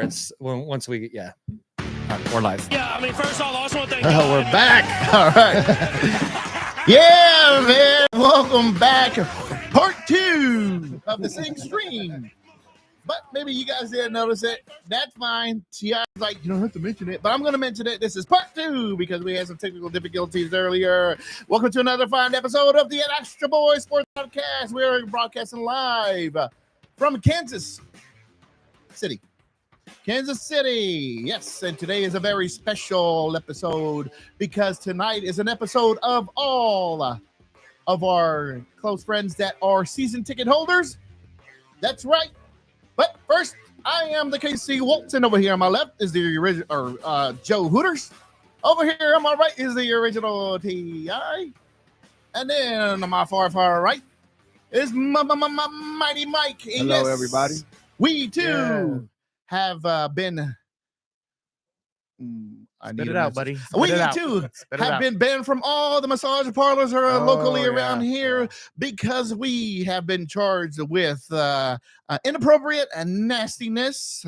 It's once we we're live. Yeah, I mean, first off, I also want to thank We're back. All right. Yeah, man. Welcome back. Part 2 of the Sing Stream. But maybe you guys didn't notice it. That's fine. T.I. was like, you don't have to mention it, but I'm going to mention it. This is part 2 because we had some technical difficulties earlier. Welcome to another fine episode of the Extra Boy Sports Podcast. We're broadcasting live from Kansas City. Yes, and today is a very special episode because tonight is an episode of all of our close friends that are season ticket holders. That's right. But first, I am the KC Walton. Over here on my left is the original Joe Hooters. Over here on my right is the original T.I. And then on my far right is Mighty Mike. Hello, everybody. We too have been. Spit it out, buddy. We too have been banned from all the massage parlors locally around here because we have been charged with inappropriate and nastiness.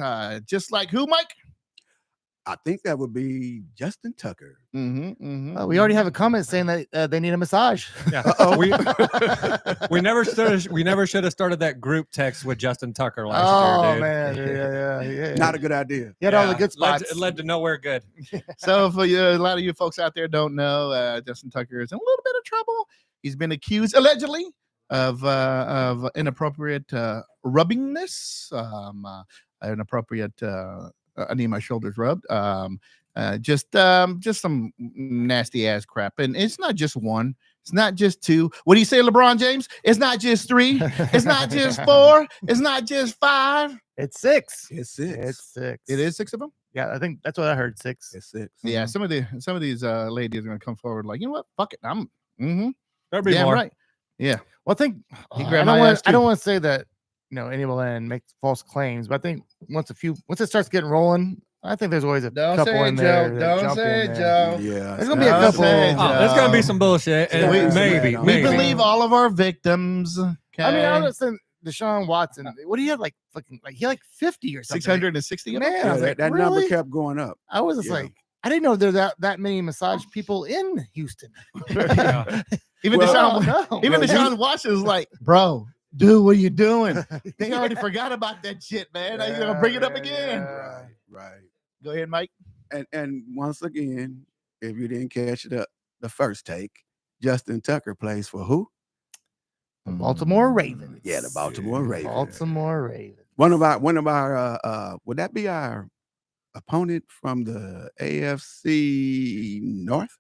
Just like who, Mike? I think that would be Justin Tucker. We already have a comment saying that they need a massage. Yeah. we never should have started that group text with Justin Tucker last year, dude. Man, yeah. Not a good idea. You had all the good spots. It led to nowhere good. So for you, a lot of you folks out there don't know, Justin Tucker is in a little bit of trouble. He's been accused allegedly of inappropriate rubbingness, inappropriate. I need my shoulders rubbed. Just some nasty ass crap, and it's not just one. It's not just two. What do you say, LeBron James? It's not just 3. It's not just 4. It's not just 5. It's 6. It's 6. It's 6. It is 6 of them. Yeah, I think that's what I heard. 6. It's 6. Yeah, some of these ladies are gonna come forward like, you know what? Fuck it. I'm. There'll be Damn more. right. Yeah. Well, I think He I grabbed don't my want. ass, I too. don't want to say that anyone makes false claims, but I think once it starts getting rolling, I think there's always a Don't couple say it, in there. Joe. that Don't jump say in it, there. Joe. Yeah. There's gonna be a Don't couple. say it, Joe. There's gonna be some bullshit, and We- maybe. We believe all of our victims. Okay? I mean, I understand Deshaun Watson. What do you have like fucking like he had like 50 or something? 660 of them? Man, I Yeah, was like, that really? number kept going up. I was just Yeah. like, I didn't know there that many massage people in Houston. Even Well, Deshaun Watson's like, bro, dude, what are you doing? They already forgot about that shit, man. Now you're gonna bring it up again. Right. Go ahead, Mike. And once again, if you didn't catch the first take, Justin Tucker plays for who? The Baltimore Ravens. Yeah, the Baltimore Ravens. Baltimore Ravens. One of our would that be our opponent from the AFC North?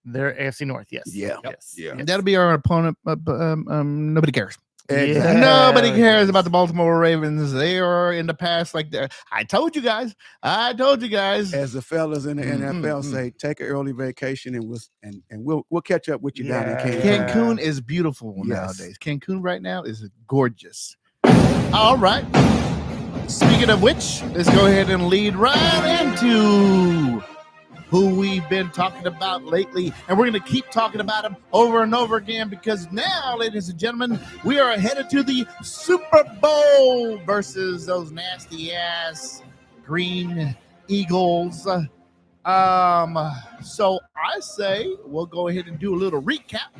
They're AFC North, yes. Yeah. Yes. Yeah. Yes. That'll be our opponent. Nobody cares. Exactly. Nobody cares about the Baltimore Ravens. They are in the past like that. I told you guys. As the fellas in the NFL say, take an early vacation and we'll catch up with you down in Cancun. Cancun is beautiful Yes. nowadays. Cancun right now is gorgeous. All right. Speaking of which, let's go ahead and lead right into who we've been talking about lately. And we're going to keep talking about him over and over again because now, ladies and gentlemen, we are headed to the Super Bowl versus those nasty ass Green Eagles. So I say we'll go ahead and do a little recap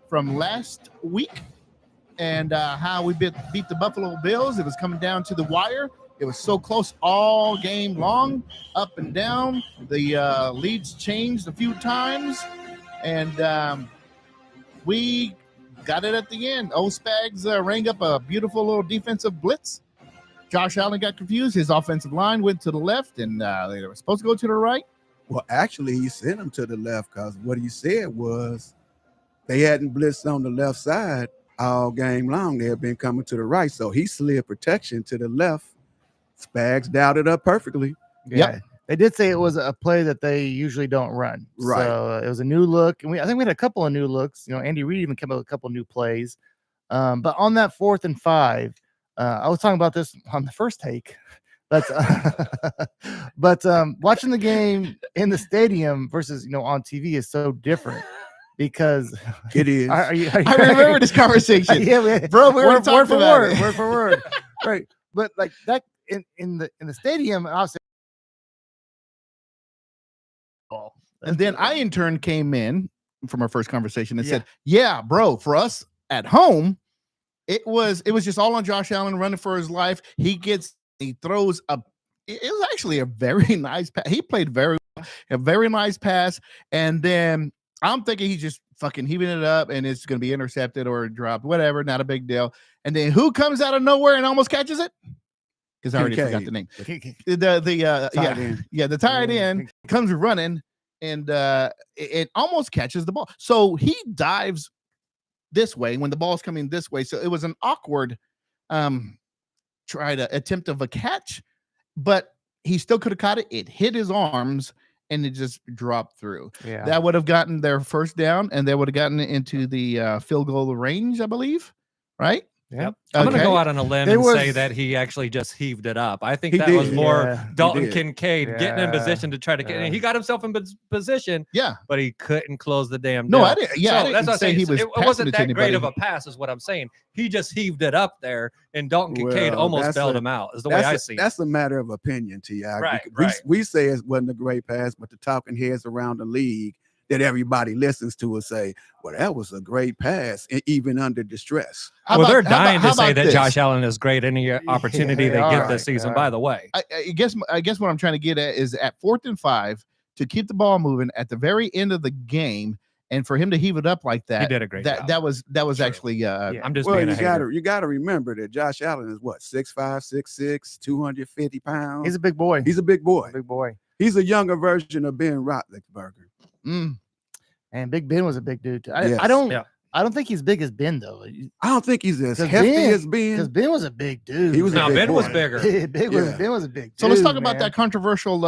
from last week and how we beat the Buffalo Bills. It was coming down to the wire. It was so close all game long, up and down. The leads changed a few times, and we got it at the end. Spags rang up a beautiful little defensive blitz. Josh Allen got confused. His offensive line went to the left, and they were supposed to go to the right. Well, actually, he sent them to the left because what he said was they hadn't blitzed on the left side all game long. They had been coming to the right, so he slid protection to the left. Spags dialed it up perfectly. Yeah. Yep. They did say it was a play that they usually don't run. Right. So it was a new look. And I think we had a couple of new looks. Andy Reid even came up with a couple of new plays. But on that 4th and 5, I was talking about this on the first take. But watching the game in the stadium versus on TV is so different because It is. are you I remember this conversation. yeah, Bro, we were talking about it. word for word. Right. But like that, in the stadium, obviously. And then I in turn came in from our first conversation and said, "Yeah, bro, for us at home, it was just all on Josh Allen running for his life. He throws a. It was actually a very nice pass. He played a very nice pass, and then I'm thinking he's just fucking heaving it up, and it's going to be intercepted or dropped, whatever, not a big deal. And then who comes out of nowhere and almost catches it? Because I already forgot the name. The tight end comes running. And it almost catches the ball. So he dives this way when the ball's coming this way. So it was an awkward attempt of a catch, but he still could have caught it. It hit his arms and it just dropped through. Yeah. That would have gotten their first down, and they would have gotten into the field goal range, I believe. Right? Yep. I'm going to go out on a limb and say that he actually just heaved it up. I think that was more Dalton Kincaid getting in position to try to get in. He got himself in position, but he couldn't close the damn deal. No, I didn't. Yeah, so I that's what I'm saying. It wasn't that great of a pass, is what I'm saying. He just heaved it up there, and Dalton Kincaid almost bailed him out, is the way I see it. That's a matter of opinion, T.I. Right. We say it wasn't a great pass, but the talking heads around the league that everybody listens to will say, well, that was a great pass, even under distress. They're dying to say that Josh Allen is great any opportunity they get this season, by the way. I guess what I'm trying to get at is at 4th and 5 to keep the ball moving at the very end of the game, and for him to heave it up like that. He did a great job. That was actually I'm just being a hater. You gotta remember that Josh Allen is what, 6'5", 6'6", 250 pounds. He's a big boy. He's a big boy. Big boy. He's a younger version of Ben Roethlisberger. And Big Ben was a big dude too. I don't think he's big as Ben though. I don't think he's as hefty as Ben. Because Ben was a big dude. He was Ben was bigger. Ben was a big dude. So let's talk about that controversial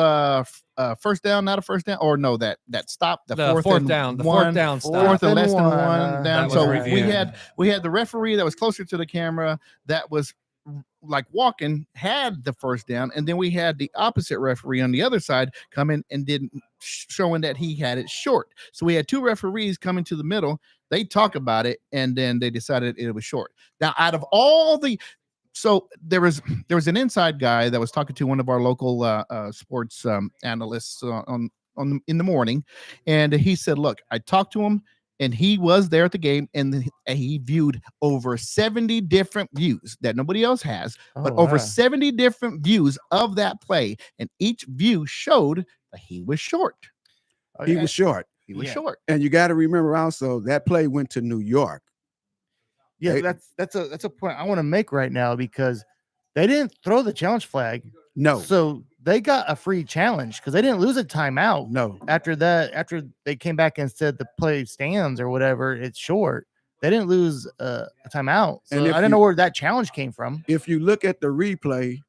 first down, not a first down, or no, that stop, the fourth down stop. Fourth and less than one down. So we had the referee that was closer to the camera that was like walking, had the first down, and then we had the opposite referee on the other side come in and showing that he had it short. So we had two referees coming to the middle. They talk about it, and then they decided it was short. Now, out of all so there was an inside guy that was talking to one of our local sports analysts in the morning, and he said, "Look, I talked to him, and he was there at the game, and he viewed over 70 different views that nobody else has, over 70 different views of that play, and each view showed that he was short. He was short. He was short. And you got to remember also that play went to New York. Yeah, that's a point I want to make right now, because they didn't throw the challenge flag. No. So they got a free challenge because they didn't lose a timeout. No. After they came back and said the play stands or whatever, it's short. They didn't lose a timeout. So I don't know where that challenge came from. If you look at the replay,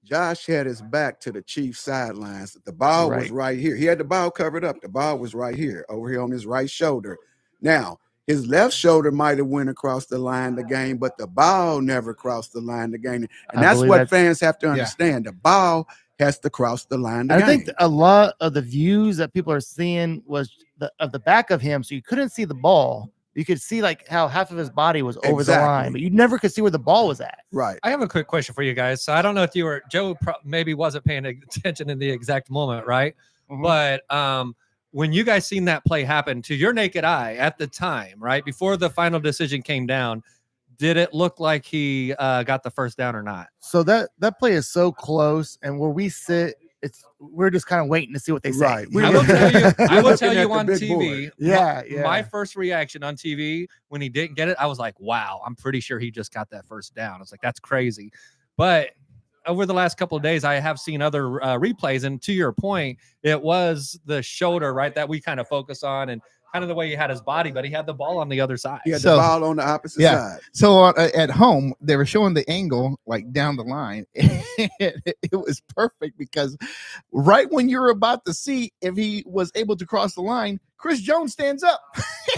Josh had his back to the Chiefs sidelines. The ball was right here. He had the ball covered up. The ball was right here, over here on his right shoulder. Now, his left shoulder might have went across the line the game, but the ball never crossed the line the game. And that's what fans have to understand. The ball has to cross the line the game. I think a lot of the views that people are seeing was of the back of him, so you couldn't see the ball. You could see like how half of his body was over the line, but you never could see where the ball was at. Right. I have a quick question for you guys. So I don't know if Joe maybe wasn't paying attention in the exact moment, right? Mm-hmm. But when you guys seen that play happen to your naked eye at the time, right, before the final decision came down, did it look like he got the first down or not? So that play is so close, and where we sit, we're just kind of waiting to see what they say. Right. I will tell you on TV. Yeah. My first reaction on TV when he didn't get it, I was like, wow, I'm pretty sure he just got that first down. I was like, that's crazy. But over the last couple of days, I have seen other replays, and to your point, it was the shoulder, right, that we kind of focus on, and kind of the way he had his body, but he had the ball on the other side. He had the ball on the opposite side. So at home, they were showing the angle like down the line. It was perfect because right when you're about to see if he was able to cross the line, Chris Jones stands up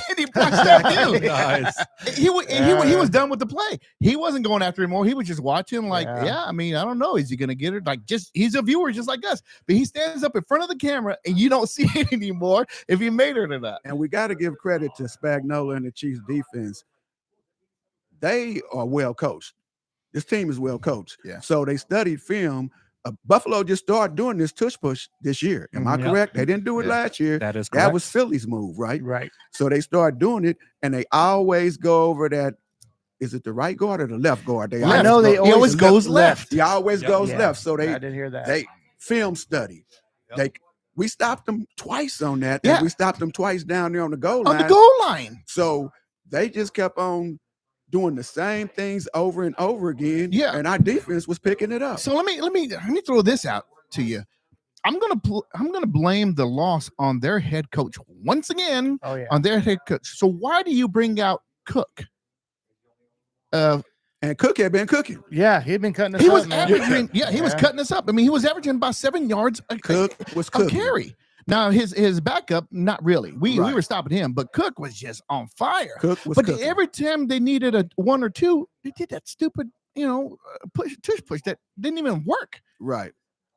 and he blocks that dude. Nice. He was done with the play. He wasn't going after him more. He was just watching like, I mean, I don't know. Is he going to get it? Like, he's a viewer just like us. But he stands up in front of the camera and you don't see it anymore if he made it or not. And we got to give credit to Spagnuolo and the Chiefs defense. They are well coached. This team is well coached. Yeah. So they studied film. Buffalo just started doing this tush push this year. Am I correct? They didn't do it last year. That is correct. That was Philly's move, right? Right. So they started doing it, and they always go over that. Is it the right guard or the left guard? They I know he always goes left. He always goes Yeah. left. So I they did hear that. film study. Yep. We stopped them twice on that. Yeah. And we stopped them twice down there on the goal On line. the goal line. So they just kept on doing the same things over and over again. Yeah. And our defense was picking it up. So let me throw this out to you. I'm gonna blame the loss on their head coach once again. Oh yeah. On their head coach. So why do you bring out Cook? And Cook had been cooking. Yeah, he'd been cutting us He up, was man. averaging. Yeah, he was cutting us up. I mean, he was averaging about 7 yards a Cook was a cooking. carry. Now his backup, not really. We Right. were stopping him, but Cook was just on fire. Cook was But cooking. every time they needed a 1 or 2, they did that stupid, tush push that didn't even work. Right.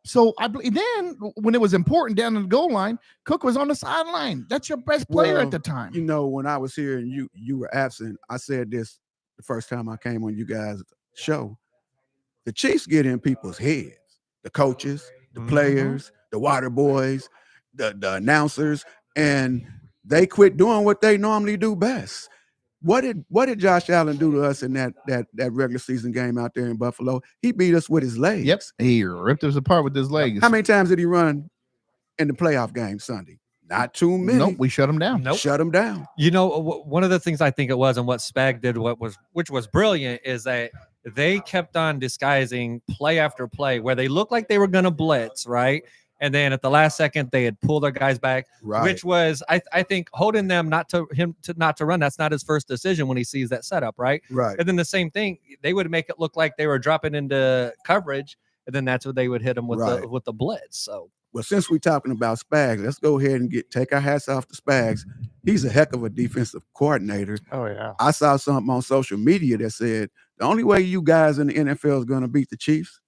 So I believe then when it was important down in the goal line, Cook was on the sideline. That's your best player Well, at the time. You know, when I was here and you were absent, I said this the first time I came on you guys' show. The Chiefs get in people's heads. The coaches, the players, the water boys, the announcers, and they quit doing what they normally do best. What did Josh Allen do to us in that regular season game out there in Buffalo? He beat us with his legs. Yep, he ripped us apart with his legs. How many times did he run in the playoff game Sunday? Not too many. Nope, we shut him down. Nope. Shut him down. You know, one of the things I think it was, and what Spag did, which was brilliant, is that they kept on disguising play after play where they looked like they were going to blitz, right? And then at the last second, they had pulled their guys back, Right. which was, I think, holding them not to run. That's not his first decision when he sees that setup, right? Right. And then the same thing, they would make it look like they were dropping into coverage, and then that's what they would hit them with Right. the blitz. So. Well, since we're talking about Spags, let's go ahead and take our hats off to Spags. He's a heck of a defensive coordinator. Oh yeah. I saw something on social media that said the only way you guys in the NFL is going to beat the Chiefs,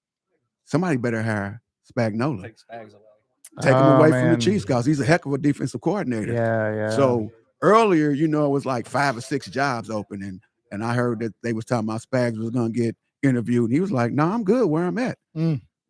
somebody better hire Spagnuolo. Take Spags away. Take him Oh, away from the man. Chiefs because he's a heck of a defensive coordinator. Yeah. So earlier, it was like 5 or 6 jobs open, and I heard that they was talking about Spags was going to get interviewed, and he was like, "No, I'm good where I'm at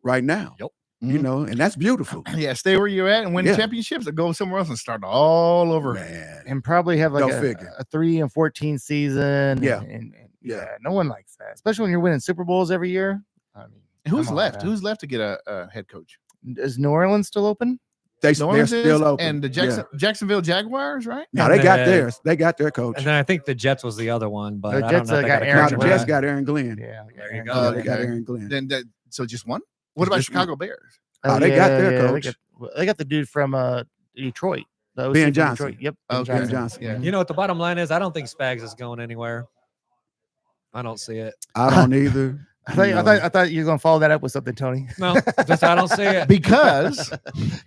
right now." Yep. And that's beautiful. Yeah, stay where you're at and win Yeah. championships, or go somewhere else and start all over. Man. and probably have like Go figure. a 3-14 season. Yeah. And Yeah. no one likes that, especially when you're winning Super Bowls every year. I mean, Who's come on, left? man. Who's left to get a head coach? Is New Orleans still open? They're New Orleans still is, open. and the Jacksonville Jaguars, right? No, And they got then- theirs. They got their coach. And then I think the Jets was the other one, but The I Jets, don't know. if they got got a Aaron coach Now, the for Jets that. got Aaron Glenn. Yeah. There you go. Oh, They got okay. Aaron Glenn. Then so just one. What about Just Chicago Bears? Oh, they got their coach. They got the dude from Detroit. The OC Ben from Johnson. Detroit. Yep. Oh, Ben Johnson. Yeah. You know what the bottom line is? I don't think Spags is going anywhere. I don't see it. I don't either. I thought you were gonna follow that up with something, Tony. No, just I don't see it. Because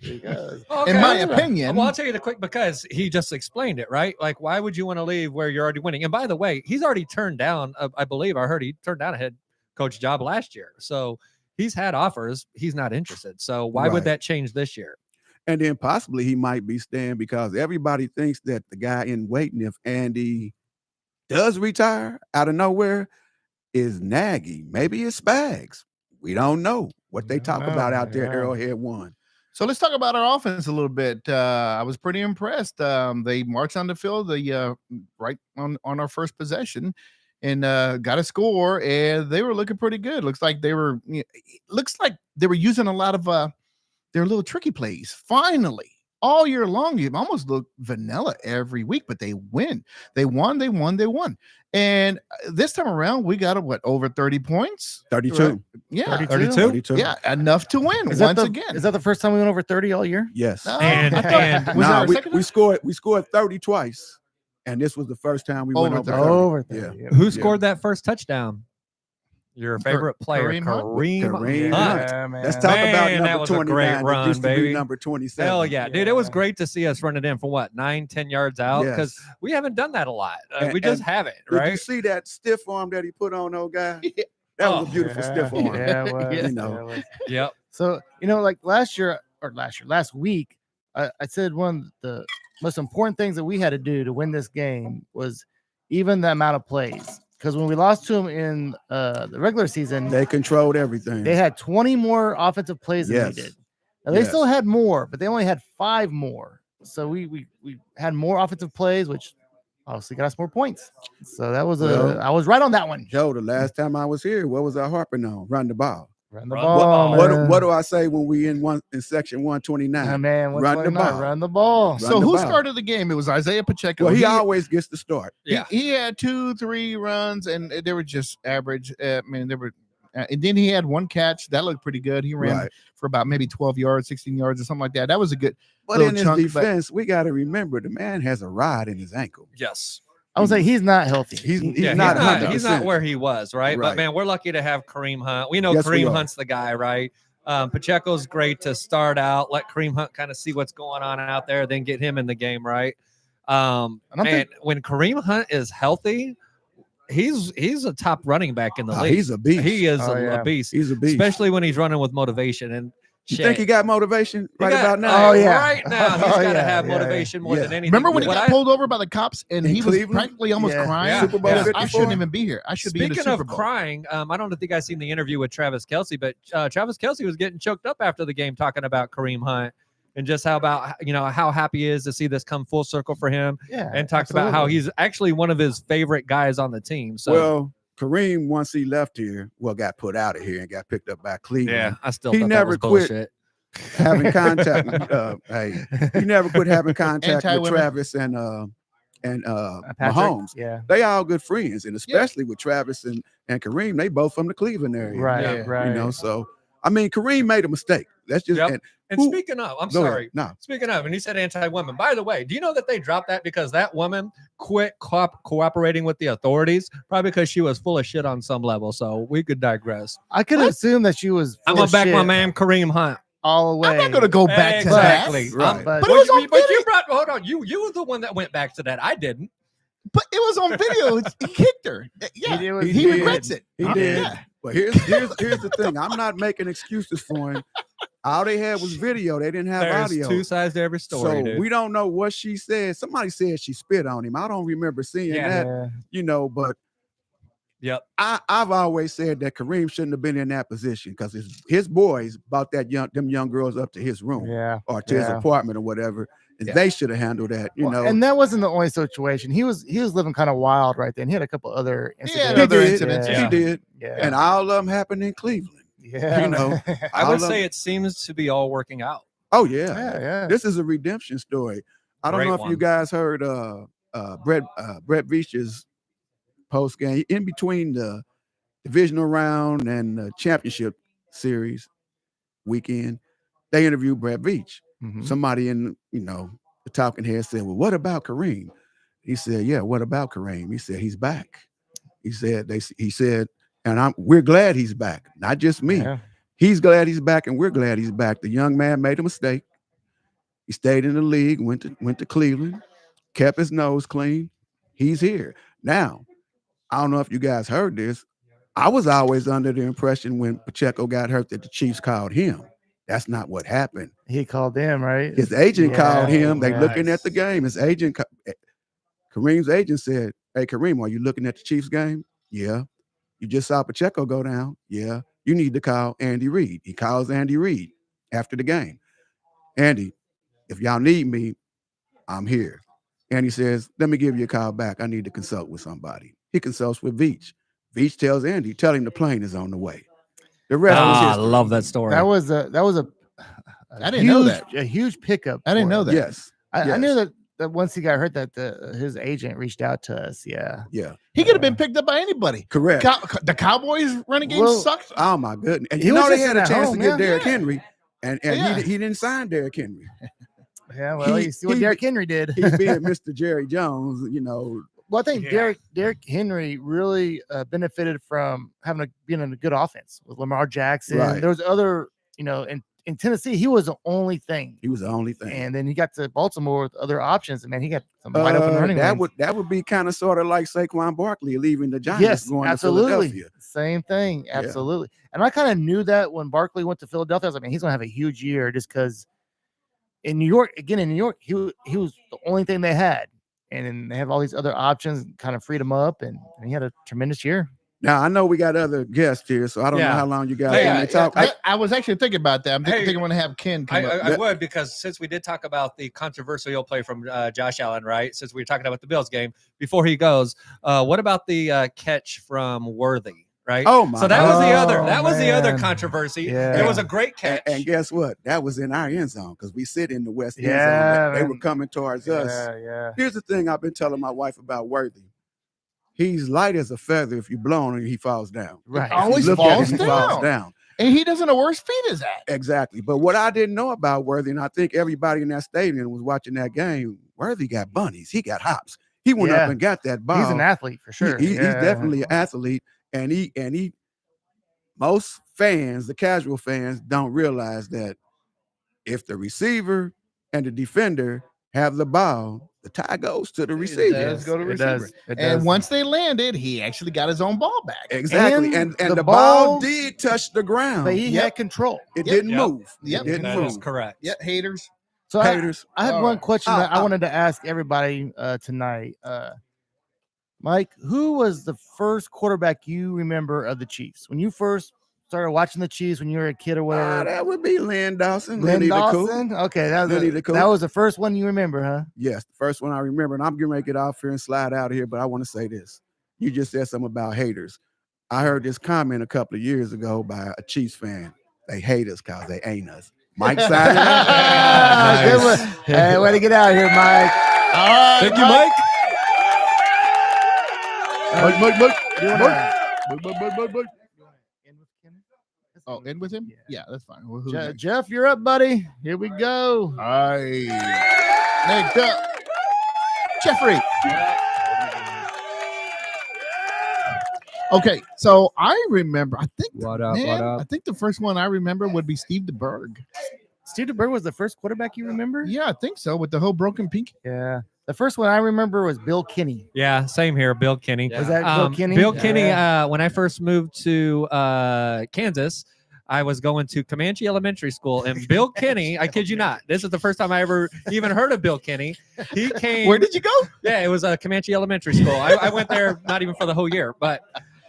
Okay. in my opinion, Well, I'll tell you the quick, because he just explained it, right? Like, why would you want to leave where you're already winning? And by the way, he's already turned down, I believe I heard he turned down a head coach job last year. So he's had offers. He's not interested. So why Right. would that change this year? And then possibly he might be staying because everybody thinks that the guy in waiting, if Andy does retire out of nowhere, is Nagy. Maybe it's Spags. We don't know what they talk about out there at yeah. Arrowhead One. so let's talk about our offense a little bit. I was pretty impressed. They marched on the field right on our first possession and got a score, and they were looking pretty good. Looks like they were using a lot of their little tricky plays. Finally, all year long, you almost look vanilla every week, but they win. They won. And this time around, we got over 30 points. 32. Right? Yeah, 32? 32. yeah, enough to win Is once that again. Is that the first time we went over 30 all year? Yes. No, And- I thought- and- was Nah, that our we second scored 30 twice. And this was the first time we went Over over 30. 30. Over Yeah. 30. Yep. Who Yeah. scored that first touchdown? Your favorite player, Kareem Hunt? Kareem Hunt. Hunt. man. Let's talk Man, about that number was a 29. great that run, used to be baby. number 27. Hell yeah, dude! It was Yeah. great to see us running in from what 9-10 yards out, because Yes. we haven't done that a lot. And- We just and haven't, Did you right? see that stiff arm that he put on, old guy? Yeah. That was Oh. a beautiful stiff arm. Yeah, it was, You know. yeah, it was. Yep. So, like last week, I said one of the most important things that we had to do to win this game was even the amount of plays. because when we lost to them in the regular season, They controlled everything. they had 20 more offensive plays than Yes. we did. Now, they Yes. still had more, but they only had 5 more. So we had more offensive plays, which obviously got us more points. So that was Well, I was right on that one. Joe, the last time I was here, what was I harping on? Run the ball. Run the Run the ball, ball. man. What do I say when we in section Oh, 129? man, Run the 129, ball. Run the ball. Run So the who ball. started the game? It was Isaiah Pacheco. Well, he always gets the start. Yeah. He had 2-3 runs, and they were just average. I mean, they were. And then he had one catch that looked pretty good. He ran Right. for about maybe 12 yards, 16 yards, or something like that. That was a good. But little in his chunk, but- defense, we got to remember the man has a rod in his ankle. Yes. I would say he's not healthy. He's Yeah, not he's not 100%. where he was, right? But Right. man, we're lucky to have Kareem Hunt. We know Yes, we Kareem are. Hunt's the guy, right? Pacheco's great to start out, let Kareem Hunt kind of see what's going on out there, then get him in the game, right? I'm Man, when Kareem Hunt is healthy, he's a top running back in the league. He's a beast. He is Oh, yeah. a beast, He's a beast. especially when he's running with motivation. And You think he got motivation he right got- about now? Oh, yeah. right now he's Oh, got to yeah, have yeah, motivation more yeah. than anything. Remember when he What got I- pulled over by the cops and In he was Cleveland? practically almost Yeah. crying? Yeah. Super Bowl I 54? shouldn't even be here. I should be in the Speaking Super of Bowl. crying, I don't think I seen the interview with Travis Kelce, but Travis Kelce was getting choked up after the game talking about Kareem Hunt and just how about how happy he is to see this come full circle for him, Yeah, and talked about how absolutely. he's actually one of his favorite guys on the team. So Well, Kareem, once he left here, got put out of here and got picked up by Cleveland. yeah, I still He thought never that was quit. bullshit. Having contact. He never quit having contact with Anti-women. Travis and Patrick, Mahomes. Yeah. They all good friends, and especially with Travis and Kareem, they both from the Cleveland area. Right, Yeah. right. You know, so I mean, Kareem made a mistake. That's just Yep. and And who- speaking of, I'm go ahead. sorry. No, Speaking of, and he said anti-women. By the way, do you know that they dropped that because that woman quit cooperating with the authorities? Probably because she was full of shit on some level. So we could digress. I could assume that she was. I'm full gonna of my shit man Kareem Hunt. all the way. I'm not going to go back to Exactly. that. Right. But But it was on But video. you brought. Hold on. You were the one that went back to that. I didn't. But it was on video. He kicked her. Yeah, He did- he did. regrets it. he Yeah. did. But here's the thing. I'm not making excuses for him. All they had was video. They didn't have There's audio. two sides to every story. So dude. we don't know what she said. Somebody said she spit on him. I don't remember seeing Yeah. that, but Yep. I've always said that Kareem shouldn't have been in that position because his boys brought them young girls up to his room Yeah. or to his Yeah. apartment or whatever, and Yeah. they should have handled that. You know, And that wasn't the only situation. He was living kind of wild right then. He had a couple other He had incidents. he other did. incidents, He yeah. did, Yeah. and all of them happened in Cleveland. Yeah. you know, I all would of them- say it seems to be all working out. Oh yeah, Yeah. this is a redemption story. I don't Great know if you one. guys heard Brett Veach's post game in between the divisional round and the championship series weekend. They interviewed Brett Veach. Mhm. Somebody in the talking head said, "Well, what about Kareem?" He said, "Yeah, what about Kareem?" He said, "He's back." He said, and we're glad he's back. Not just me. Yeah. He's glad he's back, and we're glad he's back. The young man made a mistake. He stayed in the league, went to Cleveland, kept his nose clean. He's here. Now, I don't know if you guys heard this. I was always under the impression when Pacheco got hurt that the Chiefs called him. That's not what happened. He called them, right? His agent called Yeah, him. They yeah. looking at the game. His agent, Kareem's agent said, "Hey, Kareem, are you looking at the Chiefs game?" "Yeah." "You just saw Pacheco go down?" "Yeah." "You need to call Andy Reid." He calls Andy Reid after the game. "Andy, if y'all need me, I'm here." Andy says, "Let me give you a call back. I need to consult with somebody." He consults with Veach. Veach tells Andy, "Tell him the plane is on the way." The rest was I history. love that story. That was a I didn't know that. a huge pickup. I didn't for know him. that. Yes. I knew Yes. that once he got hurt, that his agent reached out to us. Yeah. Yeah. He could have been picked up by anybody. Correct. The Cowboys running game Well, sucked. Oh my goodness! And He you was know they just had a at chance home, to get yeah. Derrick Yeah. Henry, and Yeah. he didn't sign Derrick Henry. Yeah. Well, He- you see what he- Derrick Henry did. He being Mr. Jerry Jones, Well, I think Yeah. Derrick Henry really benefited from being in a good offense with Lamar Jackson. Right. There was other, in Tennessee, he was the only thing. he was the only thing. And then he got to Baltimore with other options, and man, he got some wide open running that lanes. would be kind of sort of like Saquon Barkley leaving the Giants Yes, going absolutely. to Philadelphia. Same thing, Yeah. absolutely. And I kind of knew that when Barkley went to Philadelphia. I was like, man, he's gonna have a huge year just because in New York, he was the only thing they had. and they have all these other options, kind of freed him up, and he had a tremendous year. Now I know we got other guests here, so I don't know how long you guys want to talk. I was actually thinking about that. I'm thinking I'm going to have Ken come up. I would, because since we did talk about the controversial play from Josh Allen, right? Since we were talking about the Bills game, before he goes, what about the catch from Worthy? Right. Oh my! So that was the other. Oh, That was the other man. controversy. Yeah. It was a great catch. And guess what? That was in our end zone because we sit in the west end Yeah, zone. They were man. coming towards us. Yeah. Here's the thing I've been telling my wife about Worthy. He's light as a feather. If you blow on him, he falls down. Right. If you Always look at him, falls he falls down. down. And he doesn't know where his feet is at. Exactly. But what I didn't know about Worthy, and I think everybody in that stadium was watching that game, Worthy got bunnies. He got hops. He went Yeah. up and got that ball. He's an athlete for sure. He's definitely an athlete, and he. Most fans, the casual fans, don't realize that if the receiver and the defender have the ball, the tie goes to the receiver. does go to It receiver. does. It And does. only they landed, he actually got his own ball back. Exactly. And And the the ball ball- did touch the ground. but he Yep. had control. It Yep. didn't Yep. move. Yep. It didn't That move. is correct. Yeah, haters. So Haters. I had All one right. question that I wanted to ask everybody tonight. Mike, who was the first quarterback you remember of the Chiefs when you first started watching the Chiefs when you were a kid or whatever? That would be Lynn Dawson. Lynn Lenny the Cool. Dawson. Okay, Lenny the Cool. that was the first one you remember, huh? Yes, the first one I remember, and I'm getting ready to get off here and slide out of here, but I want to say this. You just said something about haters. I heard this comment a couple of years ago by a Chiefs fan. They hate us because they ain't us. Mike signing up. Good one. Hey, way to get out of here, Mike. All right. Thank you, Mike. Mike. Oh, end with him? Yeah. Yeah, that's fine. Well, who's next? Jeff, you're up, buddy. Here we go. Aye. Next up, Jeffrey. Okay, so I remember. I think. What up? Man, What up? I think the first one I remember would be Steve DeBerg. Steve DeBerg was the first quarterback you remember? Yeah, I think so. With the whole broken pinky. Yeah. The first one I remember was Bill Kinney. Yeah, same here. Bill Kinney. Yeah. Was that Bill Kinney? Bill Kinney, Yeah. when I first moved to Kansas, I was going to Comanche Elementary School, and Bill Kinney, I kid you not, this is the first time I ever even heard of Bill Kinney. He came. Where did you go? Yeah, it was a Comanche Elementary School. I went there not even for the whole year, but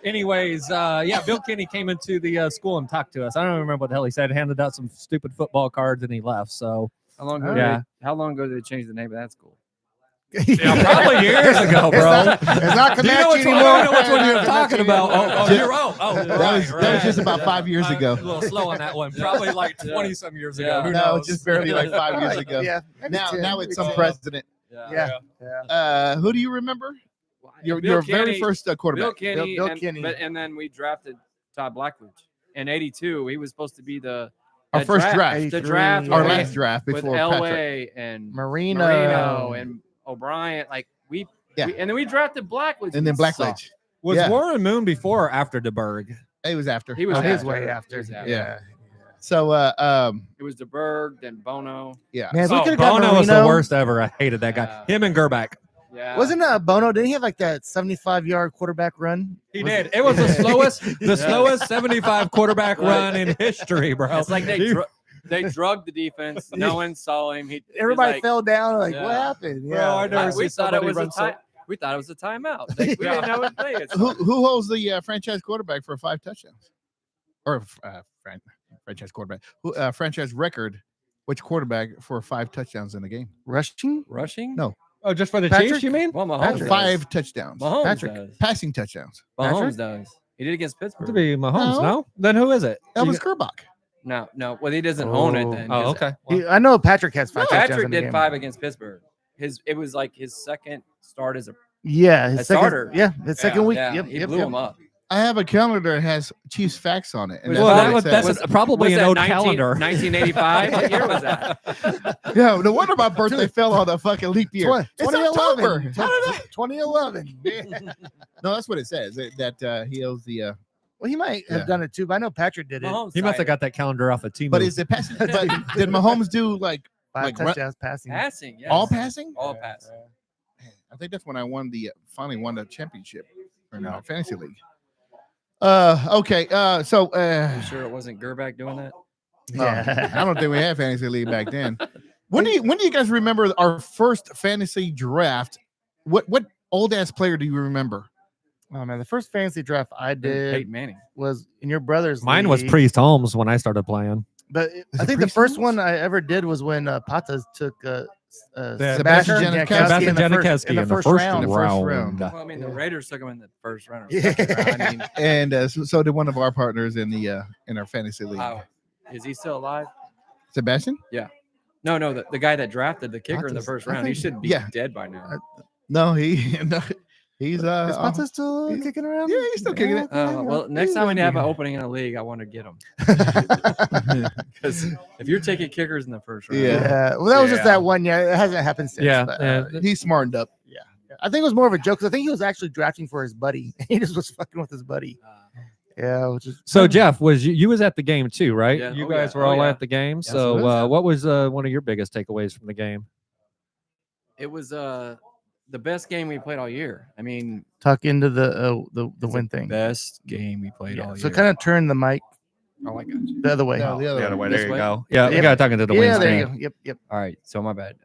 anyways, yeah, Bill Kinney came into the school and talked to us. I don't remember what the hell he said. Handed out some stupid football cards and he left. So How long ago? Yeah. How long ago did they change the name of that school? yeah, probably years ago, bro. It's not Do you know Comanche which one, anymore. I don't know which one you're talking about. Oh, you're That was just about 5 years I'm ago. a little slow on that one. Probably like 20 some years ago. Yeah. Who No, knows? it's just barely like 5 years ago. Yeah. maybe Now, 10, now maybe it's some 10. president. Yeah. Who do you remember? Your Bill very Kinney- first quarterback. Bill Kinney, Bill and, Kinney. and then we drafted Todd Blackledge in '82. He was supposed to be the Our that first draft. The 83, draft Our yeah. with- last draft with before Patrick. Elway and Marino. and O'Brien. Like Yeah. and then we drafted Blackledge. And then He sucked. Blackledge. Was Yeah. Warren Moon before or after DeBerg? He was after. He was Oh, his after. way after. He was after. Yeah. So, It was DeBerg, then Bono. yeah. Man, if we Oh, could have got Bono was the Marino- worst ever. I hated that guy. Yeah. Him and Gerback. Yeah. Wasn't Bono? Didn't he have like that 75-yard quarterback run? He Was did. It was the Yeah. slowest 75 quarterback run in history, bro. It's like they drugged the defense. No one saw him. Everybody like, fell down. Like, what Yeah. happened? Bro, Yeah. I never we see thought it somebody was a run so- time. We thought it was a timeout. Like, we didn't know what to play. It's Who holds the franchise quarterback for 5 touchdowns? Or franchise quarterback. Franchise record. Which quarterback for 5 touchdowns in a game? Rushing? rushing. No. Oh, just for the Patrick? Chiefs, you mean? Well, Mahomes Patrick. does. 5 touchdowns. Mahomes Patrick. does. Passing touchdowns. Mahomes Patrick? does. He did against Pittsburgh. To be Mahomes, No. no? Then who is it? Elvis Gerbach. No. Well, he doesn't own it then. Oh, 'cause okay. I know Patrick has 5 touchdowns Patrick in the did game. 5 against Pittsburgh. It was like his second start as a Yeah, his A second, starter. Yeah, his second week. Yeah, Yep, he yep, blew yep. him up. I have a calendar that has Chiefs facts on it. And Well, that's Well, what it that's says. probably Was an that old 19 calendar. 1985? What year was that? Yeah, no wonder my birthday fell on a fucking leap year. 2011. October. 2011. No, that's what it says. That he owes the. Well, he might have Yeah. done it too, but I know Patrick did it. Mahomes He must have tied got that calendar off of Team. But is it passing? But did Mahomes do like 5 like, touchdowns passing. it. Passing. Yes. all passing? All passing. I think that's when I finally won the championship in our fantasy league. Okay. So You sure it wasn't Gerback doing that? I don't think we had fantasy league back then. When do you guys remember our first fantasy draft What old ass player do you remember? Oh man, the first fantasy draft I did Peyton Manning. was in your brother's. Mine was league. Priest Holmes when I started playing. But Is I it think the Priest first Holmes? one I ever did was when Patas took Sebastian Janikowski in the first, Janikowski in the in the first first round. In the first round. Well, I mean, the Raiders took him in the first round. Or Yeah. second round. I mean, And so did one of our partners in the in our fantasy league. wow. Is he still alive? Sebastian? No, the guy that drafted the kicker in the Patas, first I round. He think- should be yeah. dead by now. No, he's Is Patas still he's- kicking around? yeah, he's still kicking it. Well, next time we have an opening in a league, I want to get him. Because if you're taking kickers in the first round, Yeah. Yeah. Well, that was just Yeah. that one year. It hasn't happened since. Yeah, but, He's smartened up. I think it was more of a joke because I think he was actually drafting for his buddy. He just was fucking with his buddy. Yeah, which is So Jeff, was you was at the game too, right? Yeah. You Oh, guys yeah. were Oh, all yeah. at the game. Yes, So it was. what was one of your biggest takeaways from the game? it was the best game we played all year. I mean, tuck into the it's win the thing. best game we played Yeah. all So year. kind of turn the mic Oh, I got you. the other way. No, the other way. This There you way? go. Yeah, we Yep. got to talk into the Yeah, win there you screen. go. Yep. All right, so my bad.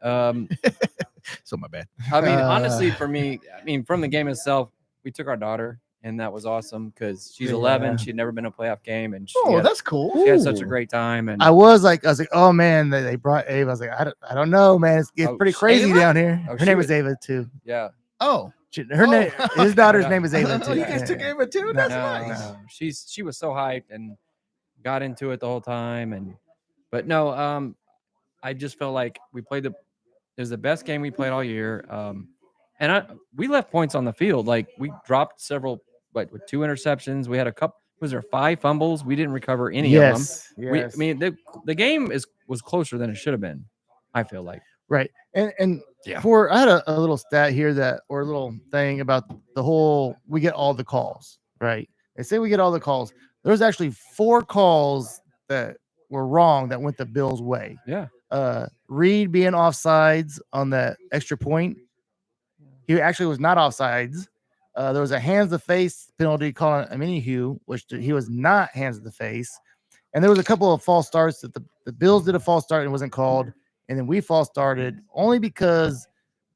So my bad. I mean, Uh, honestly, for me, I mean, from the game itself, we took our daughter, and that was awesome because she's Yeah. 11. She'd never been to a playoff game, and she, Oh, had, that's cool. she had such a great time. And I was like, oh man, they brought Ava. I was like, I don't know, man. It's Oh, pretty crazy Ava? down here. Oh, Her she name was- is Ava too. yeah, Oh, Her name, his daughter's Yeah. name is Ava oh, too. you guys took Yeah. Ava too. That's No, nice. no, she was so hyped and got into it the whole time. But no, I just felt like we played it was the best game we played all year. And we left points on the field. Like we dropped several, with 2 interceptions. We had a couple. Was there 5 fumbles? We didn't recover any of them. Yes. I mean, the game was closer than it should have been. I feel like. Right. And Yeah. I had a little stat here or a little thing about the whole we get all the calls, right? They say we get all the calls. There's actually 4 calls that were wrong that went the Bills' way. Yeah. Reed being offsides on that extra point. He actually was not offsides. There was a hands to face penalty called a mini-hue, which he was not hands to the face. And there was a couple of false starts that the Bills did a false start and it wasn't called. And then we false started only because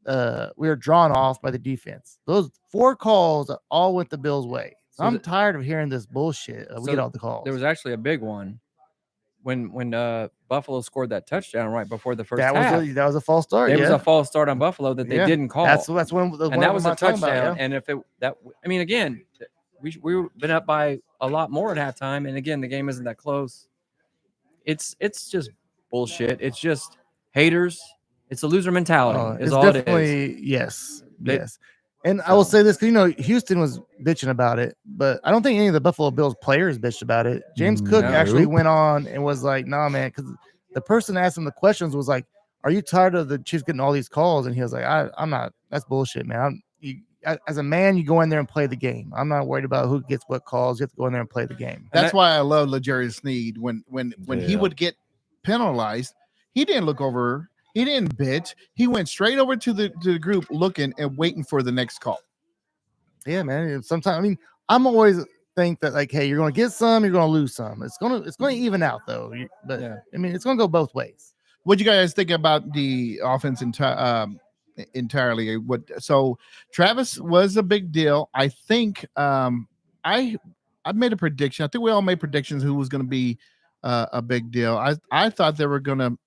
we were drawn off by the defense. Those 4 calls all went the Bills' way. So So I'm the- tired of hearing this bullshit. We So get all the calls. There was actually a big one when Buffalo scored that touchdown right before the first that half. was a false start. There Yeah. was a false start on Buffalo that they Yeah. didn't call. That's when and that was a touchdown. About, yeah. And if I mean, again, we been up by a lot more at halftime, and again, the game isn't that close. It's just bullshit. It's just haters. It's a loser mentality. Oh, is it's all it is. definitely yes. They- Yes. And I will So- say this because Houston was bitching about it, but I don't think any of the Buffalo Bills players bitched about it. James Cook No. actually went on and was like, "Nah, man," because the person asked him the questions was like, "Are you tired of the Chiefs getting all these calls?" And he was like, "I'm not. That's bullshit, man. As a man, you go in there and play the game. I'm not worried about who gets what calls. You have to go in there and play the game." And That's that- why I love L'Jarius Sneed. When he Yeah. would get penalized, he didn't look over. He didn't bitch. He went straight over to the group, looking and waiting for the next call. Yeah, man. Sometimes I mean, I'm always think that like, hey, you're going to get some, you're going to lose some. It's going to even out though. But Yeah. I mean, it's going to go both ways. What you guys think about the offense entirely? So Travis was a big deal. I think I made a prediction. I think we all made predictions who was going to be a big deal. I thought they were going to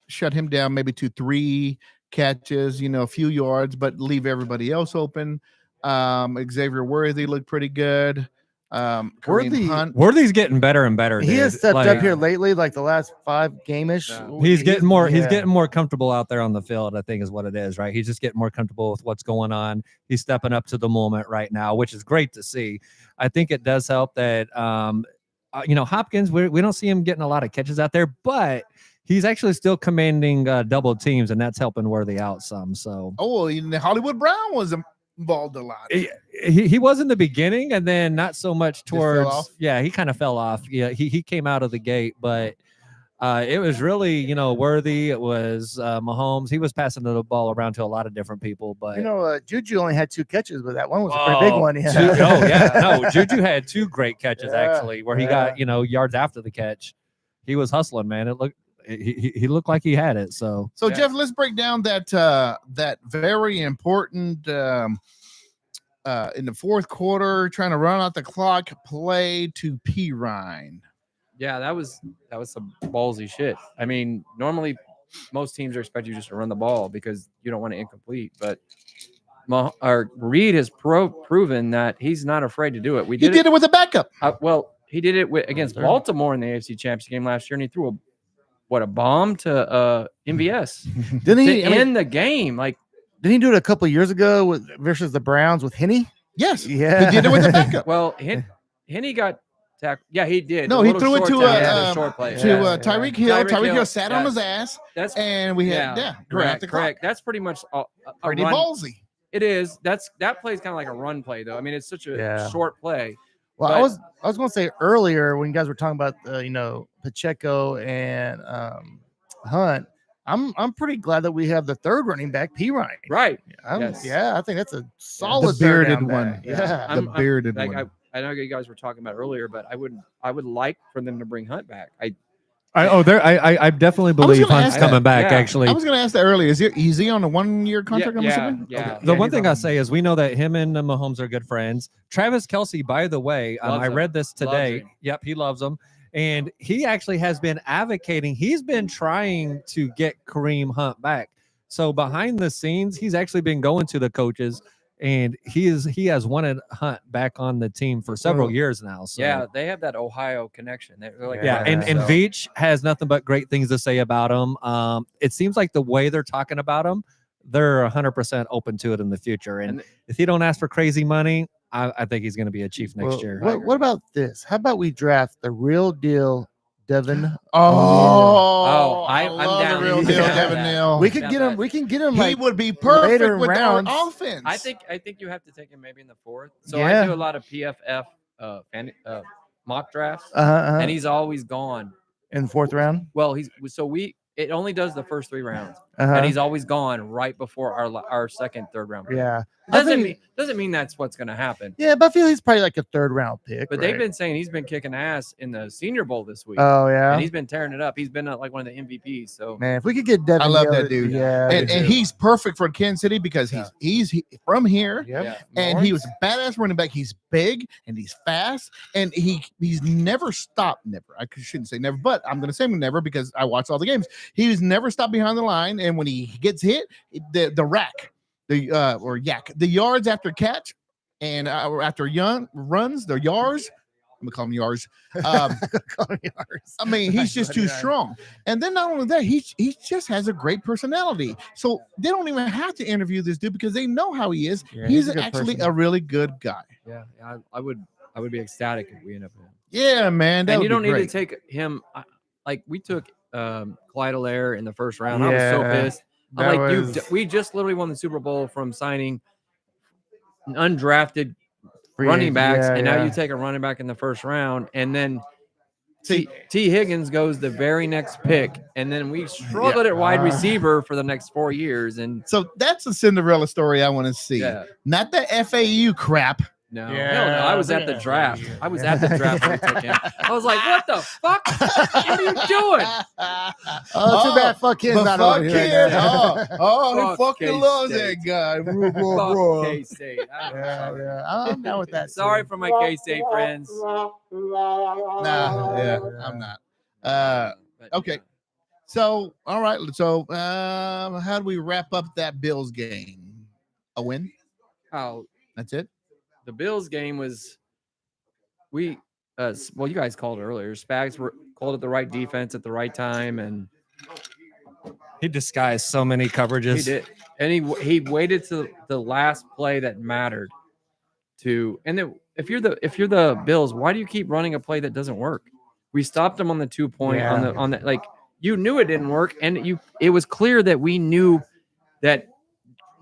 shut him down maybe to 3 catches, a few yards, but leave everybody else open. Xavier Worthy looked pretty good. Kareem Hunt. Worthy's getting better and better. He has dude. stepped Like, up here lately, like the last 5 game-ish. Yeah. He's getting more. He's yeah. getting more comfortable out there on the field. I think is what it is, right? He's just getting more comfortable with what's going on. He's stepping up to the moment right now, which is great to see. I think it does help that Hopkins. We don't see him getting a lot of catches out there, but he's actually still commanding double teams, and that's helping Worthy out some. So Oh, and Hollywood Brown was involved a lot. he was in the beginning, and then not so much fell towards. off? Yeah, he kind of fell off. Yeah, he came out of the gate, but it was really Worthy. It was Mahomes. He was passing the ball around to a lot of different people, but Juju only had 2 catches, but that one was a pretty big one. Yeah. Juju had 2 great catches Yeah, actually, where he got yards after the catch. He was hustling, man. he looked like he had it. So So Yeah. Jeff, let's break down that that very important in the fourth quarter, trying to run out the clock play to P. Ryan. Yeah, that was some ballsy shit. I mean, normally most teams are expect you just to run the ball because you don't want it incomplete. But Reed has proven that he's not afraid to do it. He did it with a backup. Well, he did it against Baltimore in the AFC Championship game last year, and he threw a bomb to MVS Didn't to he? end the game. Like, Didn't he do it a couple years ago versus the Browns with Henney? Yes, Yeah. he did it with a backup. well, Henny got tackled. Yeah, he did. No, A he little threw it short to tackle, short play. to Tyreek Hill. Tyreek Hill sat on his ass, That's and we had correct. That's pretty much a pretty run. ballsy. It is. That play is kind of like a run play, though. I mean, it's such a short play. Well, But- I was going to say earlier when you guys were talking about Pacheco and Hunt. I'm pretty glad that we have the third running back, P. Ryan. Right. Yeah, I think that's a The solid bearded third down one. back. Yeah. The bearded Like, one. I know you guys were talking about earlier, but I would like for them to bring Hunt back. I definitely believe gonna Hunt's ask that. coming back. Yeah. Actually, I was going to ask that earlier. Is it easy on a 1-year contract? I'm yeah, assuming. yeah. the Yeah, one he's thing on- I say is we know that him and Mahomes are good friends. Travis Kelce, by the way, Loves I him. read this Loves today. him. Yep, he loves him. And he actually has been advocating. He's been trying to get Kareem Hunt back. So behind the scenes, he's actually been going to the coaches, and he has wanted Hunt back on the team for several years now. So Yeah, they have that Ohio connection. They're like, yeah, and so- Veach has nothing but great things to say about him. It seems like the way they're talking about him, they're 100% open to it in the future. And And- if he don't ask for crazy money, I think he's going to be a Chief next Well, year. what about this? How about we draft the real deal, Devin? I'm love down. the real deal, Yeah. Devin Neal. We could Yeah, get him. but- We can get him. He Like, would be perfect later with rounds. our offense. I think you have to take him maybe in the fourth. So Yeah. I do a lot of PFF mock drafts, and and he's always gone. in the fourth round. Well, it only does the first 3 rounds, Uh-huh. and he's always gone right before our second, third round. pick. Yeah. I think- Doesn't mean that's what's going to happen. Yeah, but I feel he's probably like a third round pick. But right? they've been saying he's been kicking ass in the Senior Bowl this week, Oh yeah. and he's been tearing it up. He's been like one of the MVPs. So Man, if we could get Devin, I love Neal, that dude. Yeah, and me too. he's perfect for Kansas City because he's from here. Yep. yeah. And he was a badass running back. He's big and he's fast, and he's never stopped. Never, I shouldn't say never, but I'm going to say never because I watched all the games. He's never stopped behind the line, and when he gets hit, the rack, the yards after catch, and after runs, the yards. I'm gonna call him yards. I mean, he's just too strong. And then not only that, he just has a great personality. So they don't even have to interview this dude because they know how he is. Yeah, he's he's a good actually person. a really good guy. Yeah, I would be ecstatic if we end up with him. Yeah, man. That And would you don't be need to great. take him. Like we took Clyde Allaire in the first round. I was so Yeah, pissed. I'm that like, was dude, we just literally won the Super Bowl from signing an undrafted free running agent. backs, Yeah, and now yeah. you take a running back in the first round, and then See- T. Higgins goes the very next pick, and then we struggled at wide receiver for the next 4 years, and So that's a Cinderella story I want to see. yeah, Not the FAU crap. no, Yeah, hell no. I was we at the got draft. FAU. I was at the draft when we took him. I was like, what the fuck? What are you doing? Oh, too bad. Fuck him. But Not fuck over here. kid. He Fuck fucking loves K-State. that guy. Fuck K-State. Yeah, yeah. I'm down with that. Sorry too. for my K-State friends. Nah, yeah, I'm not. But, Okay. So, all right. So, how do we wrap up that Bills game? A win? Oh, That's it? the Bills game was well, you guys called it earlier. Spags called it the right defense at the right time, and He disguised so many coverages. he did. And he waited to the last play that mattered to. And then if you're the Bills, why do you keep running a play that doesn't work? We stopped them on the 2-point on the like you knew it didn't work, and it was clear that we knew that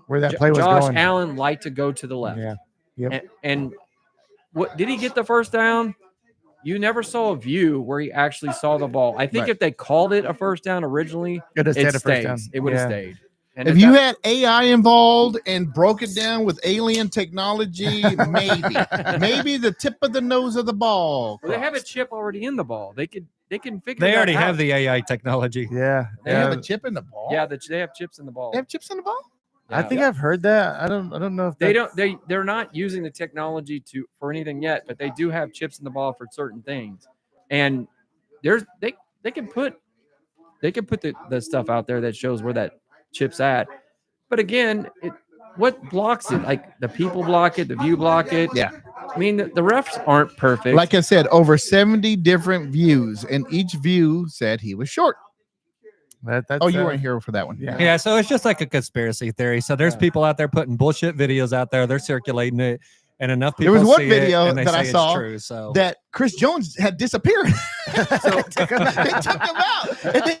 Where that play was Josh going. Allen liked to go to the left. Yeah. Yep. And what did he get the first down? You never saw a view where he actually saw the ball. I think Right. if they called it a first down originally, It just it had a first down. stays. It would have Yeah. stayed. And If you had AI involved and broke it down with alien technology, maybe the tip of the nose of the ball. well, they have a crossed. chip already in the ball. They they can figure. They that already out. have the AI technology. Yeah. They have a chip in the ball. Yeah, they have chips in the ball. They have chips in the ball. I Yeah. think I've heard that. I don't know if They that's- don't. They're not using the technology for anything yet, but they do have chips in the ball for certain things, and they can put the stuff out there that shows where that chip's at. But again, what blocks it? Like the people block it, the view block it. Yeah. I mean, the refs aren't perfect. Like I said, over 70 different views, and each view said he was short. that's Oh, you weren't here for that one. Yeah. Yeah, so it's just like a conspiracy theory. So there's people out there putting bullshit videos out there. They're circulating it, and enough people. There was one see video it, and they that I say saw it's true. So that Chris Jones had disappeared. So they took him out. And they